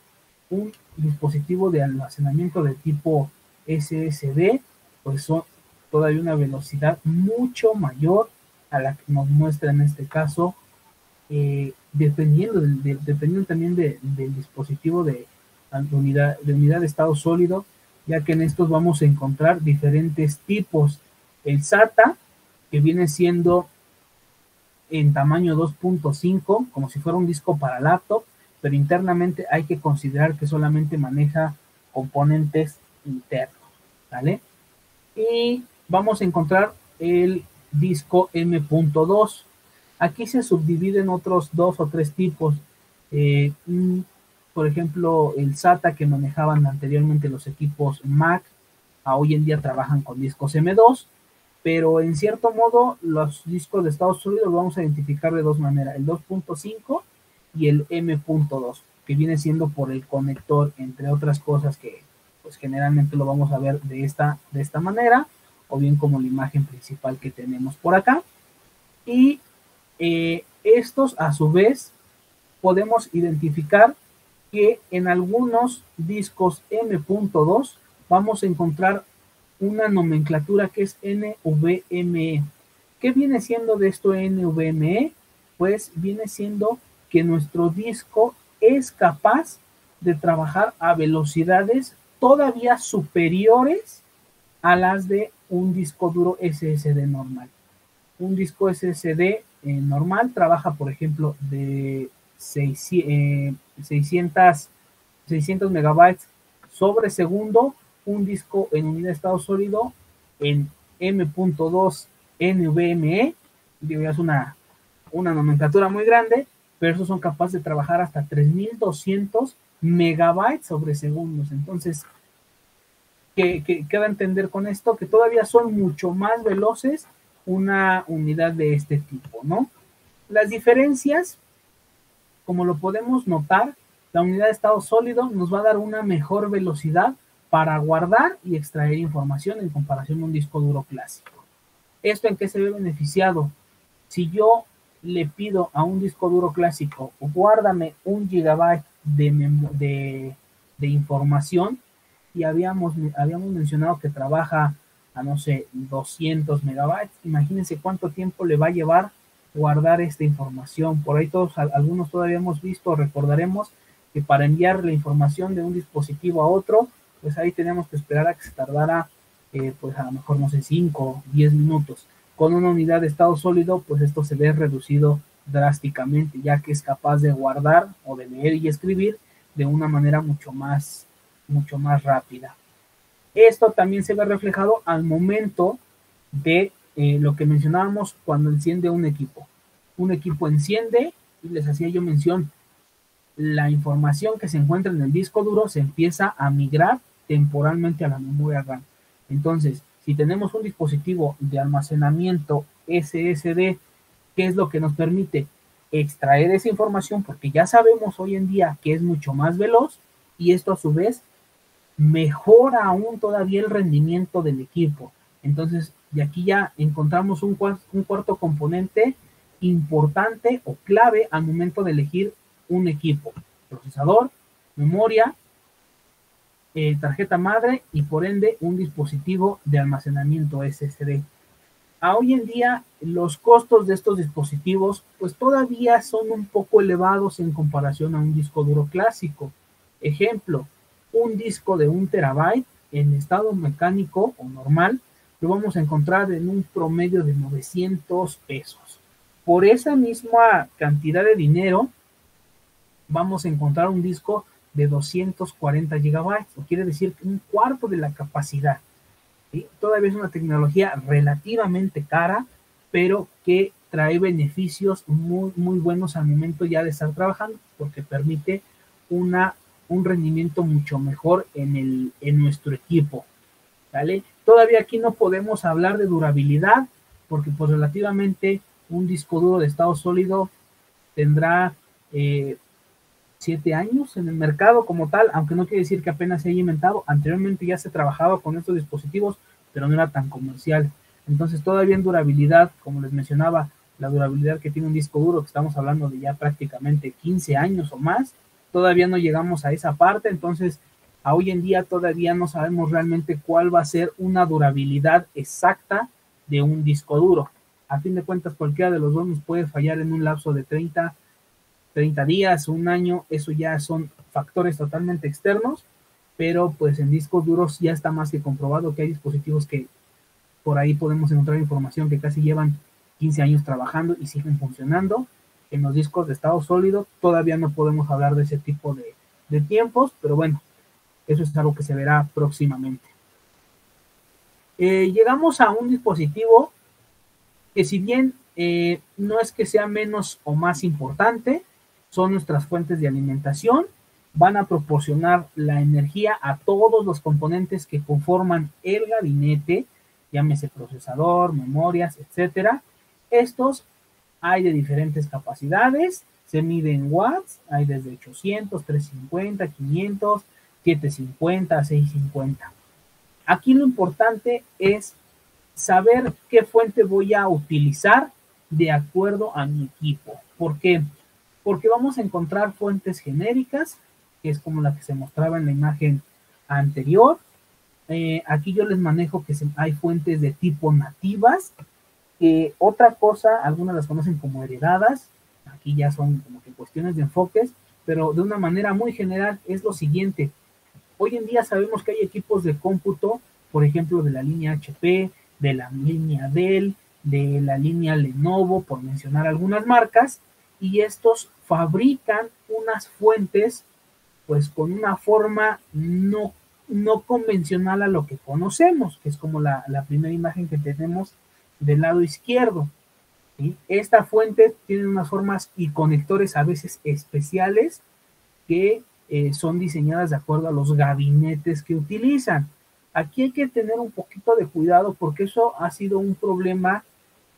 Speaker 3: Un dispositivo de almacenamiento de tipo SSD, pues son todavía una velocidad mucho mayor a la que nos muestra en este caso, dependiendo también del dispositivo de unidad de estado sólido, ya que en estos vamos a encontrar diferentes tipos. El SATA, que viene siendo en tamaño 2.5, como si fuera un disco para laptop, pero internamente hay que considerar que solamente maneja componentes internos, ¿vale? Y vamos a encontrar el disco M.2. Aquí se subdividen otros 2 o 3 tipos. Por ejemplo, el SATA que manejaban anteriormente los equipos Mac, hoy en día trabajan con discos M.2, pero en cierto modo los discos de estado sólido los vamos a identificar de dos maneras, el 2.5 y el M.2, que viene siendo por el conector, entre otras cosas que pues generalmente lo vamos a ver de esta manera, o bien como la imagen principal que tenemos por acá. Y estos a su vez podemos identificar que en algunos discos M.2 vamos a encontrar una nomenclatura que es NVMe. ¿Qué viene siendo de esto NVMe? Pues viene siendo que nuestro disco es capaz de trabajar a velocidades todavía superiores a las de un disco duro SSD normal. Un disco SSD normal trabaja, por ejemplo, de 600 megabytes sobre segundo. Un disco en unidad de estado sólido en M.2 NVMe, digo, es una nomenclatura muy grande, pero esos son capaces de trabajar hasta 3200 megabytes sobre segundos. Entonces, ¿qué da a entender con esto? Que todavía son mucho más veloces una unidad de este tipo, ¿no? Las diferencias, como lo podemos notar, la unidad de estado sólido nos va a dar una mejor velocidad para guardar y extraer información en comparación a un disco duro clásico. ¿Esto en qué se ve beneficiado? Si yo le pido a un disco duro clásico, guárdame 1 gigabyte de información, y habíamos mencionado que trabaja a, no sé, 200 megabytes, imagínense cuánto tiempo le va a llevar guardar esta información. Por ahí algunos todavía hemos visto, recordaremos que para enviar la información de un dispositivo a otro, pues ahí tenemos que esperar a que se tardara, pues a lo mejor, no sé, 5 o 10 minutos. Con una unidad de estado sólido, pues esto se ve reducido drásticamente, ya que es capaz de guardar o de leer y escribir de una manera mucho más rápida. Esto también se ve reflejado al momento de lo que mencionábamos cuando enciende un equipo. Un equipo enciende, y les hacía yo mención, la información que se encuentra en el disco duro se empieza a migrar temporalmente a la memoria RAM. Entonces, si tenemos un dispositivo de almacenamiento SSD, ¿qué es lo que nos permite? Extraer esa información, porque ya sabemos hoy en día que es mucho más veloz, y esto a su vez mejora aún todavía el rendimiento del equipo. Entonces, de aquí ya encontramos un cuarto componente importante o clave al momento de elegir un equipo: procesador, memoria, tarjeta madre y por ende un dispositivo de almacenamiento SSD. Hoy en día los costos de estos dispositivos pues todavía son un poco elevados en comparación a un disco duro clásico. Ejemplo, un disco de 1 terabyte en estado mecánico o normal lo vamos a encontrar en un promedio de 900 pesos. Por esa misma cantidad de dinero vamos a encontrar un disco de 240 gigabytes, o quiere decir un cuarto de la capacidad. ¿Sí? Todavía es una tecnología relativamente cara, pero que trae beneficios muy, muy buenos al momento ya de estar trabajando, porque permite un rendimiento mucho mejor en nuestro equipo. ¿Vale? Todavía aquí no podemos hablar de durabilidad, porque pues relativamente un disco duro de estado sólido tendrá 7 años en el mercado como tal, aunque no quiere decir que apenas se haya inventado. Anteriormente ya se trabajaba con estos dispositivos, pero no era tan comercial. Entonces todavía en durabilidad, como les mencionaba, la durabilidad que tiene un disco duro, que estamos hablando de ya prácticamente 15 años o más, todavía no llegamos a esa parte. Entonces a hoy en día todavía no sabemos realmente cuál va a ser una durabilidad exacta de un disco duro. A fin de cuentas, cualquiera de los dos nos puede fallar en un lapso de 30 días, un año. Eso ya son factores totalmente externos, pero pues en discos duros ya está más que comprobado que hay dispositivos que por ahí podemos encontrar información que casi llevan 15 años trabajando y siguen funcionando. En los discos de estado sólido todavía no podemos hablar de ese tipo de tiempos, pero bueno, eso es algo que se verá próximamente. Llegamos a un dispositivo que, si bien no es que sea menos o más importante, son nuestras fuentes de alimentación. Van a proporcionar la energía a todos los componentes que conforman el gabinete, llámese procesador, memorias, etcétera. Estos hay de diferentes capacidades, se miden en watts, hay desde 800, 350, 500, 750, 650. Aquí lo importante es saber qué fuente voy a utilizar de acuerdo a mi equipo. ¿Por qué? Porque vamos a encontrar fuentes genéricas, que es como la que se mostraba en la imagen anterior. Aquí yo les manejo que hay fuentes de tipo nativas. Otra cosa, algunas las conocen como heredadas. Aquí ya son como que cuestiones de enfoques, pero de una manera muy general es lo siguiente. Hoy en día sabemos que hay equipos de cómputo, por ejemplo, de la línea HP, de la línea Dell, de la línea Lenovo, por mencionar algunas marcas, y estos fabrican unas fuentes pues con una forma no convencional a lo que conocemos, que es como la primera imagen que tenemos del lado izquierdo. ¿Sí? Esta fuente tiene unas formas y conectores a veces especiales que son diseñadas de acuerdo a los gabinetes que utilizan. Aquí hay que tener un poquito de cuidado, porque eso ha sido un problema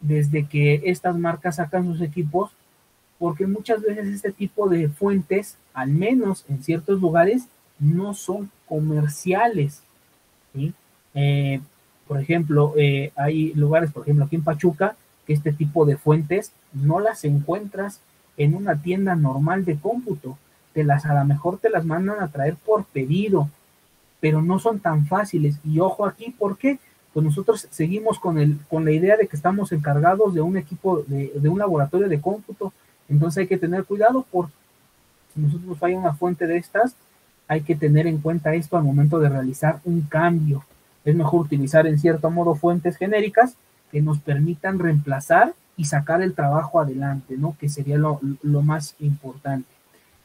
Speaker 3: desde que estas marcas sacan sus equipos, porque muchas veces este tipo de fuentes, al menos en ciertos lugares, no son comerciales. ¿Sí? Por ejemplo, hay lugares, por ejemplo, aquí en Pachuca, que este tipo de fuentes no las encuentras en una tienda normal de cómputo. A lo mejor te las mandan a traer por pedido, pero no son tan fáciles. Y ojo aquí, ¿por qué? Pues nosotros seguimos con la idea de que estamos encargados de un equipo, de un laboratorio de cómputo. Entonces hay que tener cuidado, por si nosotros nos falla una fuente de estas, hay que tener en cuenta esto al momento de realizar un cambio. Es mejor utilizar en cierto modo fuentes genéricas que nos permitan reemplazar y sacar el trabajo adelante, ¿no? Que sería lo más importante.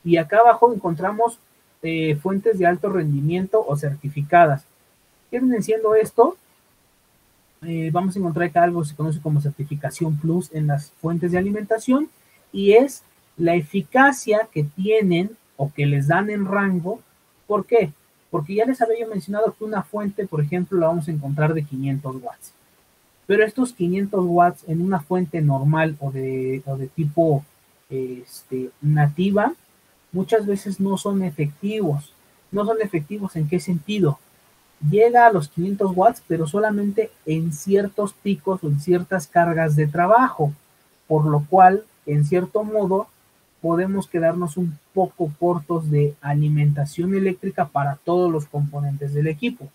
Speaker 3: Y acá abajo encontramos fuentes de alto rendimiento o certificadas. ¿Qué viene siendo esto? Vamos a encontrar acá algo que se conoce como certificación plus en las fuentes de alimentación, y es la eficacia que tienen o que les dan en rango. ¿Por qué? Porque ya les había mencionado que una fuente, por ejemplo, la vamos a encontrar de 500 watts. Pero estos 500 watts en una fuente normal o de tipo nativa, muchas veces no son efectivos. ¿No son efectivos en qué sentido? Llega a los 500 watts, pero solamente en ciertos picos o en ciertas cargas de trabajo, por lo cual, en cierto modo, podemos quedarnos un poco cortos de alimentación eléctrica para todos los componentes del equipo.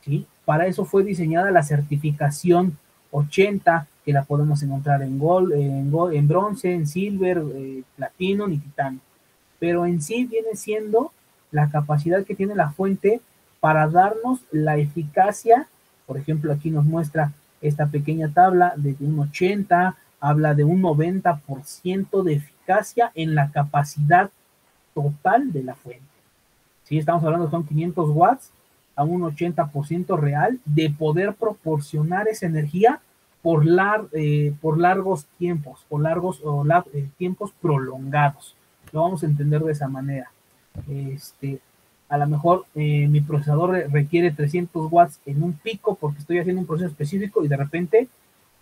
Speaker 3: ¿Sí? Para eso fue diseñada la certificación 80, que la podemos encontrar en gold, en bronce, en silver, platino y titanio. Pero en sí viene siendo la capacidad que tiene la fuente para darnos la eficacia. Por ejemplo, aquí nos muestra esta pequeña tabla de un 80, habla de un 90% de eficacia en la capacidad total de la fuente. Sí, estamos hablando que son 500 watts a un 80% real de poder proporcionar esa energía por largos tiempos, tiempos prolongados. Lo vamos a entender de esa manera. A lo mejor mi procesador requiere 300 watts en un pico porque estoy haciendo un proceso específico y de repente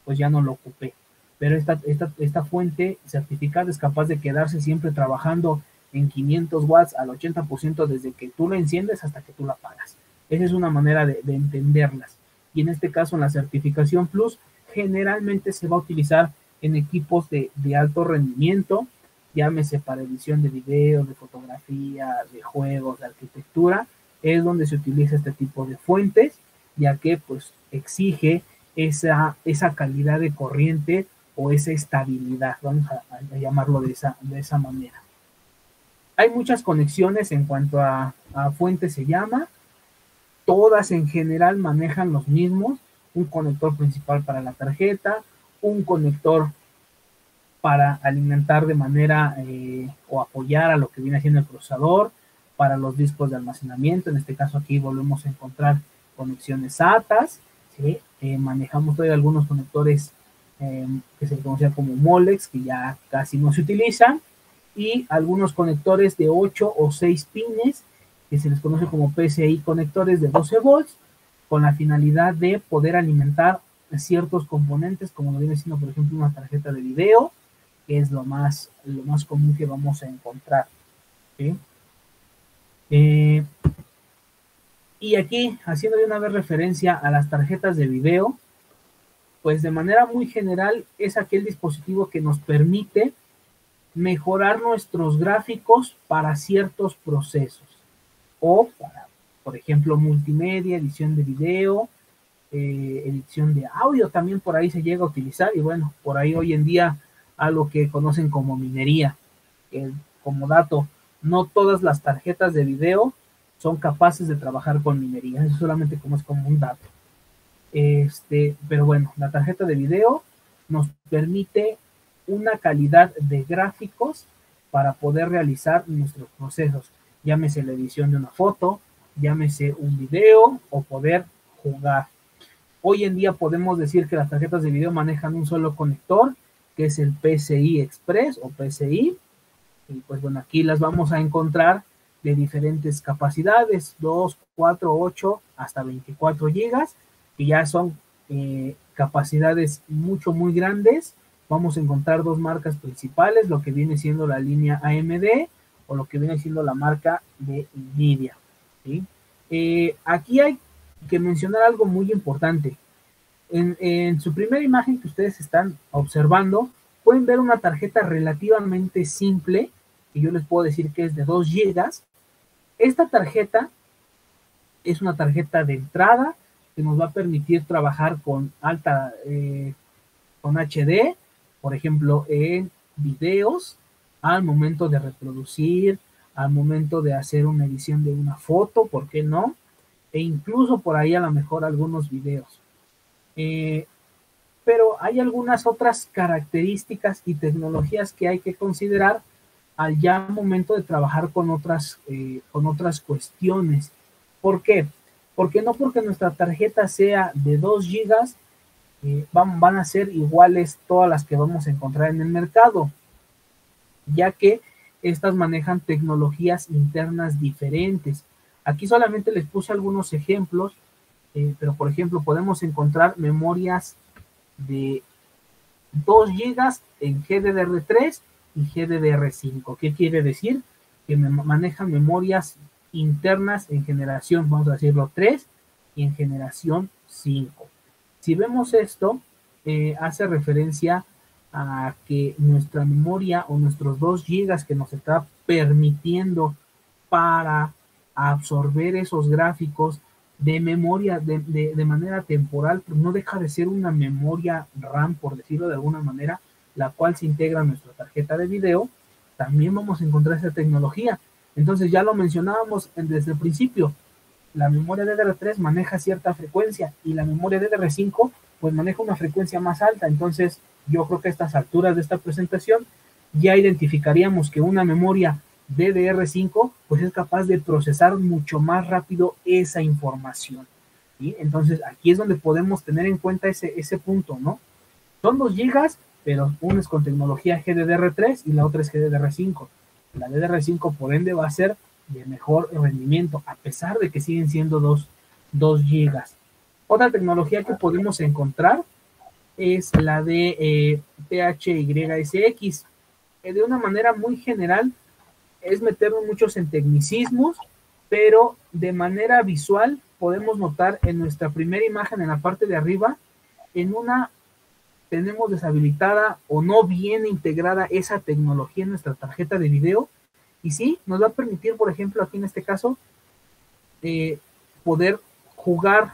Speaker 3: pues ya no lo ocupé. Pero esta fuente certificada es capaz de quedarse siempre trabajando en 500 watts al 80% desde que tú la enciendes hasta que tú la apagas. Esa es una manera de entenderlas. Y en este caso, en la certificación Plus, generalmente se va a utilizar en equipos de alto rendimiento, llámese para edición de video, de fotografía, de juegos, de arquitectura, es donde se utiliza este tipo de fuentes, ya que pues exige esa calidad de corriente o esa estabilidad, vamos a llamarlo de esa manera. Hay muchas conexiones en cuanto a fuentes se llama, todas en general manejan los mismos, un conector principal para la tarjeta, un conector para alimentar de manera o apoyar a lo que viene haciendo el procesador, para los discos de almacenamiento, en este caso aquí volvemos a encontrar conexiones SATA, ¿sí? Manejamos todavía algunos conectores que se conocían como Molex, que ya casi no se utilizan, y algunos conectores de 8 o 6 pines, que se les conoce como PCI conectores de 12 volts, con la finalidad de poder alimentar ciertos componentes, como lo viene siendo, por ejemplo, una tarjeta de video, que es lo más común que vamos a encontrar. ¿Sí? Y aquí, haciendo de una vez referencia a las tarjetas de video, pues de manera muy general es aquel dispositivo que nos permite mejorar nuestros gráficos para ciertos procesos o para, por ejemplo, multimedia, edición de video, edición de audio también por ahí se llega a utilizar y bueno, por ahí hoy en día a lo que conocen como minería. Como dato, no todas las tarjetas de video son capaces de trabajar con minería, eso solamente como es como un dato. Pero bueno, la tarjeta de video nos permite una calidad de gráficos para poder realizar nuestros procesos, llámese la edición de una foto, llámese un video o poder jugar. Hoy en día podemos decir que las tarjetas de video manejan un solo conector, que es el PCI Express o PCI, y pues bueno, aquí las vamos a encontrar de diferentes capacidades, 2, 4, 8, hasta 24 gigas, que ya son capacidades muy grandes. Vamos a encontrar dos marcas principales, lo que viene siendo la línea AMD o lo que viene siendo la marca de NVIDIA. ¿Sí? Aquí hay que mencionar algo muy importante. En su primera imagen que ustedes están observando, pueden ver una tarjeta relativamente simple, que yo les puedo decir que es de 2 GB. Esta tarjeta es una tarjeta de entrada que nos va a permitir trabajar con con HD, por ejemplo, en videos, al momento de reproducir, al momento de hacer una edición de una foto, ¿por qué no? E incluso por ahí a lo mejor algunos videos. Pero hay algunas otras características y tecnologías que hay que considerar al ya momento de trabajar con otras cuestiones. ¿Por qué? Porque no porque nuestra tarjeta sea de 2 gigas, van a ser iguales todas las que vamos a encontrar en el mercado, ya que estas manejan tecnologías internas diferentes. Aquí solamente les puse algunos ejemplos, pero por ejemplo podemos encontrar memorias de 2 gigas en GDDR3 y GDDR5. ¿Qué quiere decir? Que manejan memorias internas en generación, vamos a decirlo, 3 y en generación 5. Si vemos esto, hace referencia a que nuestra memoria o nuestros 2 gigas que nos está permitiendo para absorber esos gráficos de memoria de manera temporal, pues no deja de ser una memoria RAM, por decirlo de alguna manera, la cual se integra en nuestra tarjeta de video. También vamos a encontrar esa tecnología. Entonces ya lo mencionábamos desde el principio, la memoria DDR3 maneja cierta frecuencia y la memoria DDR5 pues maneja una frecuencia más alta. Entonces yo creo que a estas alturas de esta presentación ya identificaríamos que una memoria DDR5, pues es capaz de procesar mucho más rápido esa información, ¿sí? Entonces, aquí es donde podemos tener en cuenta ese punto, ¿no? Son 2 gigas, pero una es con tecnología GDDR3 y la otra es GDDR5. La DDR5, por ende, va a ser de mejor rendimiento, a pesar de que siguen siendo 2 gigas. Otra tecnología que podemos encontrar es la de PHYSX. De una manera muy general, es meternos muchos en tecnicismos, pero de manera visual podemos notar en nuestra primera imagen, en la parte de arriba, tenemos deshabilitada o no bien integrada esa tecnología en nuestra tarjeta de video, y sí, nos va a permitir, por ejemplo, aquí en este caso, poder jugar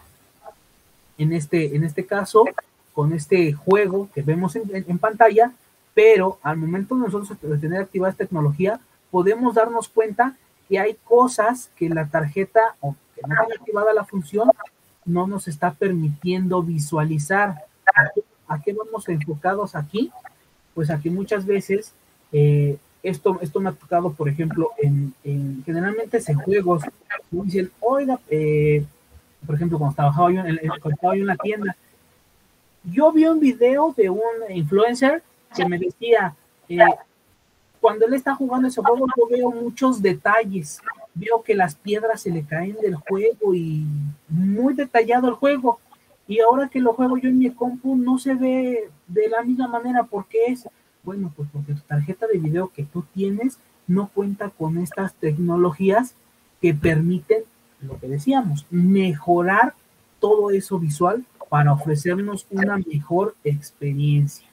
Speaker 3: en este caso con este juego que vemos en pantalla, pero al momento de nosotros de tener activada esta tecnología, podemos darnos cuenta que hay cosas que la tarjeta, o que no tiene activada la función, no nos está permitiendo visualizar. ¿A qué vamos enfocados aquí? Pues aquí muchas veces esto me ha tocado, por ejemplo, generalmente en juegos, me dicen, oiga, por ejemplo, cuando trabajaba yo en la tienda, yo vi un video de un influencer que me decía, cuando él está jugando ese juego, yo veo muchos detalles, veo que las piedras se le caen del juego y muy detallado el juego, y ahora que lo juego yo en mi compu no se ve de la misma manera. ¿Por qué es? Bueno, pues porque tu tarjeta de video que tú tienes no cuenta con estas tecnologías que permiten, lo que decíamos, mejorar todo eso visual para ofrecernos una mejor experiencia,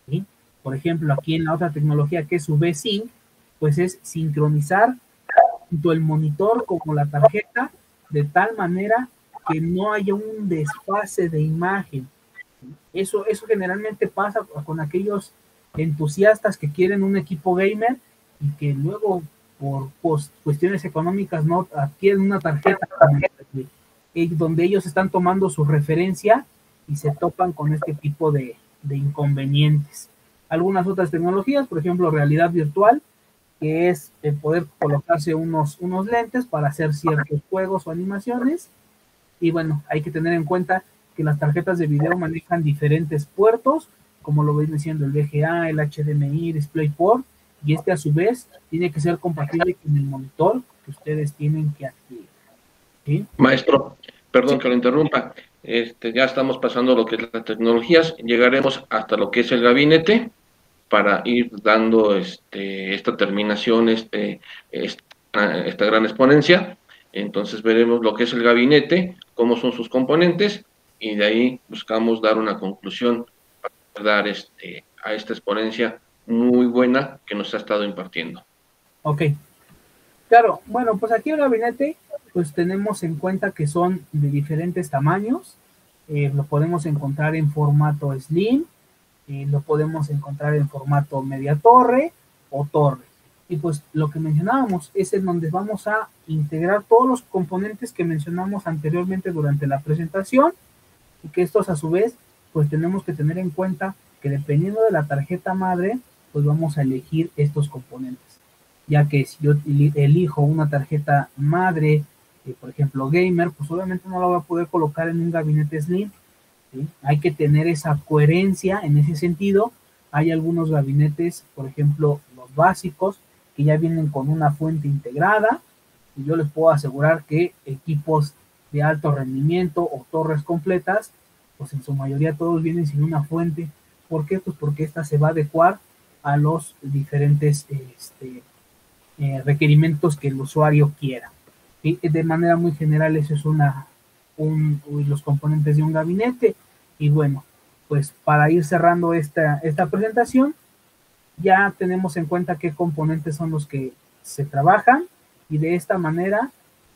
Speaker 3: ¿sí? Por ejemplo, aquí en la otra tecnología que es VSync, pues es sincronizar tanto el monitor como la tarjeta de tal manera que no haya un desfase de imagen. Eso generalmente pasa con aquellos entusiastas que quieren un equipo gamer y que luego por cuestiones económicas no adquieren una tarjeta donde ellos están tomando su referencia y se topan con este tipo de inconvenientes. Algunas otras tecnologías, por ejemplo, realidad virtual, que es poder colocarse unos lentes para hacer ciertos juegos o animaciones. Y bueno, hay que tener en cuenta que las tarjetas de video manejan diferentes puertos, como lo viene siendo el VGA, el HDMI, DisplayPort, y a su vez tiene que ser compatible con el monitor que ustedes tienen que adquirir, ¿sí?
Speaker 2: Maestro, perdón que lo interrumpa, ya estamos pasando lo que es las tecnologías, llegaremos hasta lo que es el gabinete para ir dando esta terminación, esta gran exponencia. Entonces veremos lo que es el gabinete, cómo son sus componentes, y de ahí buscamos dar una conclusión para dar a esta exponencia muy buena que nos ha estado impartiendo.
Speaker 3: Ok, claro, bueno, pues aquí el gabinete, pues tenemos en cuenta que son de diferentes tamaños. Lo podemos encontrar en formato slim, lo podemos encontrar en formato media torre o torre. Y pues lo que mencionábamos es en donde vamos a integrar todos los componentes que mencionamos anteriormente durante la presentación, y que estos a su vez pues tenemos que tener en cuenta que dependiendo de la tarjeta madre pues vamos a elegir estos componentes, ya que si yo elijo una tarjeta madre, por ejemplo gamer, pues obviamente no la voy a poder colocar en un gabinete slim, ¿sí? Hay que tener esa coherencia en ese sentido. Hay algunos gabinetes, por ejemplo los básicos, que ya vienen con una fuente integrada, y yo les puedo asegurar que equipos de alto rendimiento o torres completas, pues en su mayoría todos vienen sin una fuente. ¿Por qué? Pues porque esta se va a adecuar a los diferentes requerimientos que el usuario quiera. ¿Sí? De manera muy general, eso es los componentes de un gabinete. Y bueno, pues para ir cerrando esta presentación, ya tenemos en cuenta qué componentes son los que se trabajan, y de esta manera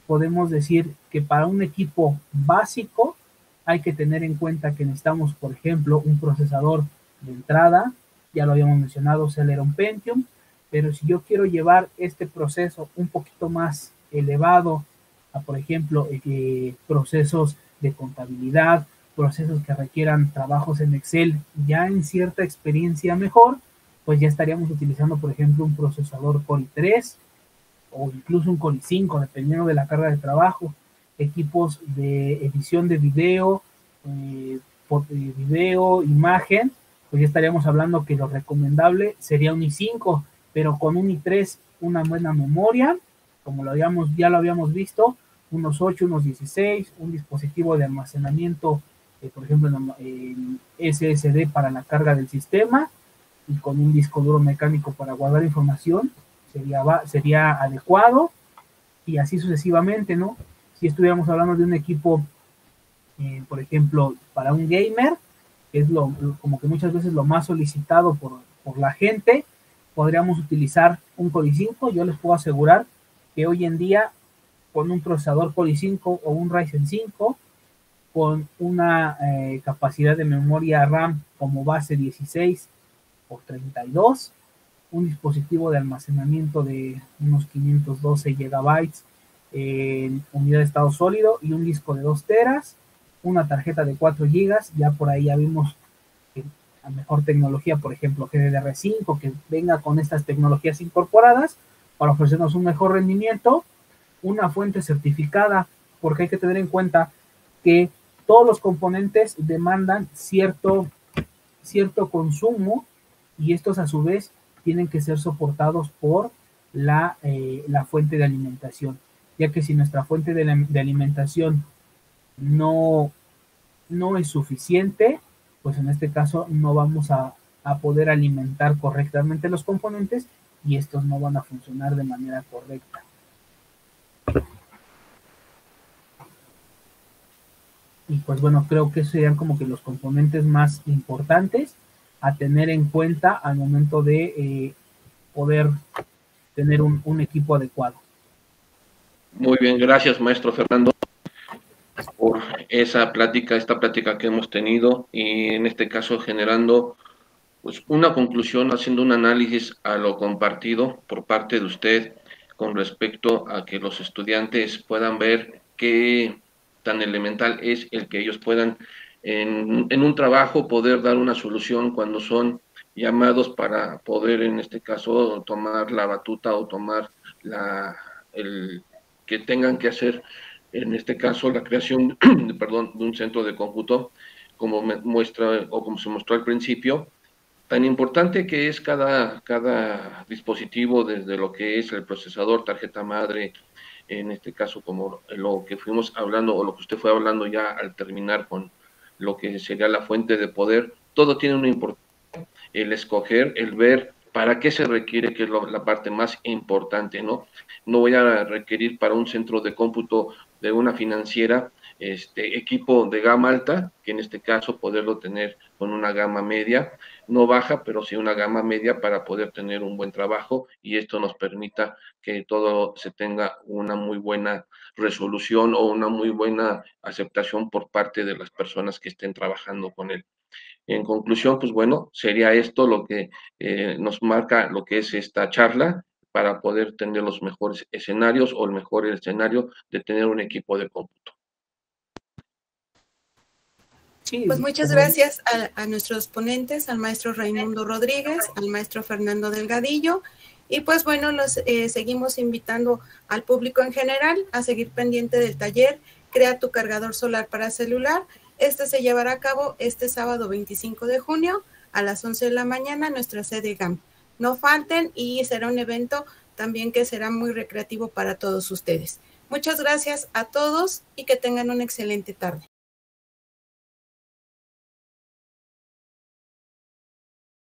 Speaker 3: podemos decir que para un equipo básico hay que tener en cuenta que necesitamos, por ejemplo, un procesador de entrada, ya lo habíamos mencionado, Celeron Pentium, pero si yo quiero llevar este proceso un poquito más elevado a, por ejemplo, procesos de contabilidad, procesos que requieran trabajos en Excel, ya en cierta experiencia mejor, pues ya estaríamos utilizando, por ejemplo, un procesador Core i3, o incluso un Core i5, dependiendo de la carga de trabajo, equipos de edición de video, imagen, pues ya estaríamos hablando que lo recomendable sería un i5, pero con un i3, una buena memoria, como ya lo habíamos visto, unos 8, unos 16, un dispositivo de almacenamiento, por ejemplo, en SSD para la carga del sistema, y con un disco duro mecánico para guardar información, sería adecuado, y así sucesivamente, ¿no? Si estuviéramos hablando de un equipo, por ejemplo, para un gamer, que es como que muchas veces lo más solicitado por la gente, podríamos utilizar un Core i5. Yo les puedo asegurar que hoy en día, con un procesador Core i5 o un Ryzen 5, con una capacidad de memoria RAM como base 16 por 32, un dispositivo de almacenamiento de unos 512 gigabytes en unidad de estado sólido y un disco de 2 teras, una tarjeta de 4 gigas, ya por ahí ya vimos que la mejor tecnología, por ejemplo GDDR5, que venga con estas tecnologías incorporadas para ofrecernos un mejor rendimiento, una fuente certificada, porque hay que tener en cuenta que todos los componentes demandan cierto consumo, y estos a su vez tienen que ser soportados por la fuente de alimentación, ya que si nuestra fuente de alimentación no es suficiente, pues en este caso no vamos a poder alimentar correctamente los componentes, y estos no van a funcionar de manera correcta. Y pues bueno, creo que esos serían como que los componentes más importantes a tener en cuenta al momento de poder tener un equipo adecuado.
Speaker 2: Muy bien, gracias, maestro Fernando, por esta plática que hemos tenido, y en este caso generando pues una conclusión, haciendo un análisis a lo compartido por parte de usted con respecto a que los estudiantes puedan ver qué tan elemental es el que ellos puedan en un trabajo poder dar una solución cuando son llamados para poder, en este caso, tomar la batuta o tomar el que tengan que hacer, en este caso, la creación, perdón, de un centro de cómputo, como muestra o como se mostró al principio. Tan importante que es cada dispositivo, desde lo que es el procesador, tarjeta madre, en este caso como lo que fuimos hablando o lo que usted fue hablando ya al terminar con lo que sería la fuente de poder, todo tiene una importancia. El escoger, el ver para qué se requiere, que es la parte más importante, ¿no? No voy a requerir para un centro de cómputo de una financiera equipo de gama alta, que en este caso poderlo tener con una gama media, no baja, pero sí una gama media, para poder tener un buen trabajo, y esto nos permita que todo se tenga una muy buena resolución o una muy buena aceptación por parte de las personas que estén trabajando con él. En conclusión, pues bueno, sería esto lo que nos marca lo que es esta charla, para poder tener los mejores escenarios o el mejor escenario de tener un equipo de cómputo.
Speaker 1: Sí, pues muchas gracias a nuestros ponentes, al maestro Raimundo Rodríguez, al maestro Fernando Delgadillo, y pues bueno, los seguimos invitando al público en general a seguir pendiente del taller Crea tu cargador solar para celular. Se llevará a cabo este sábado 25 de junio a las 11 de la mañana en nuestra sede GAM. No falten, y será un evento también que será muy recreativo para todos ustedes. Muchas gracias a todos y que tengan una excelente tarde.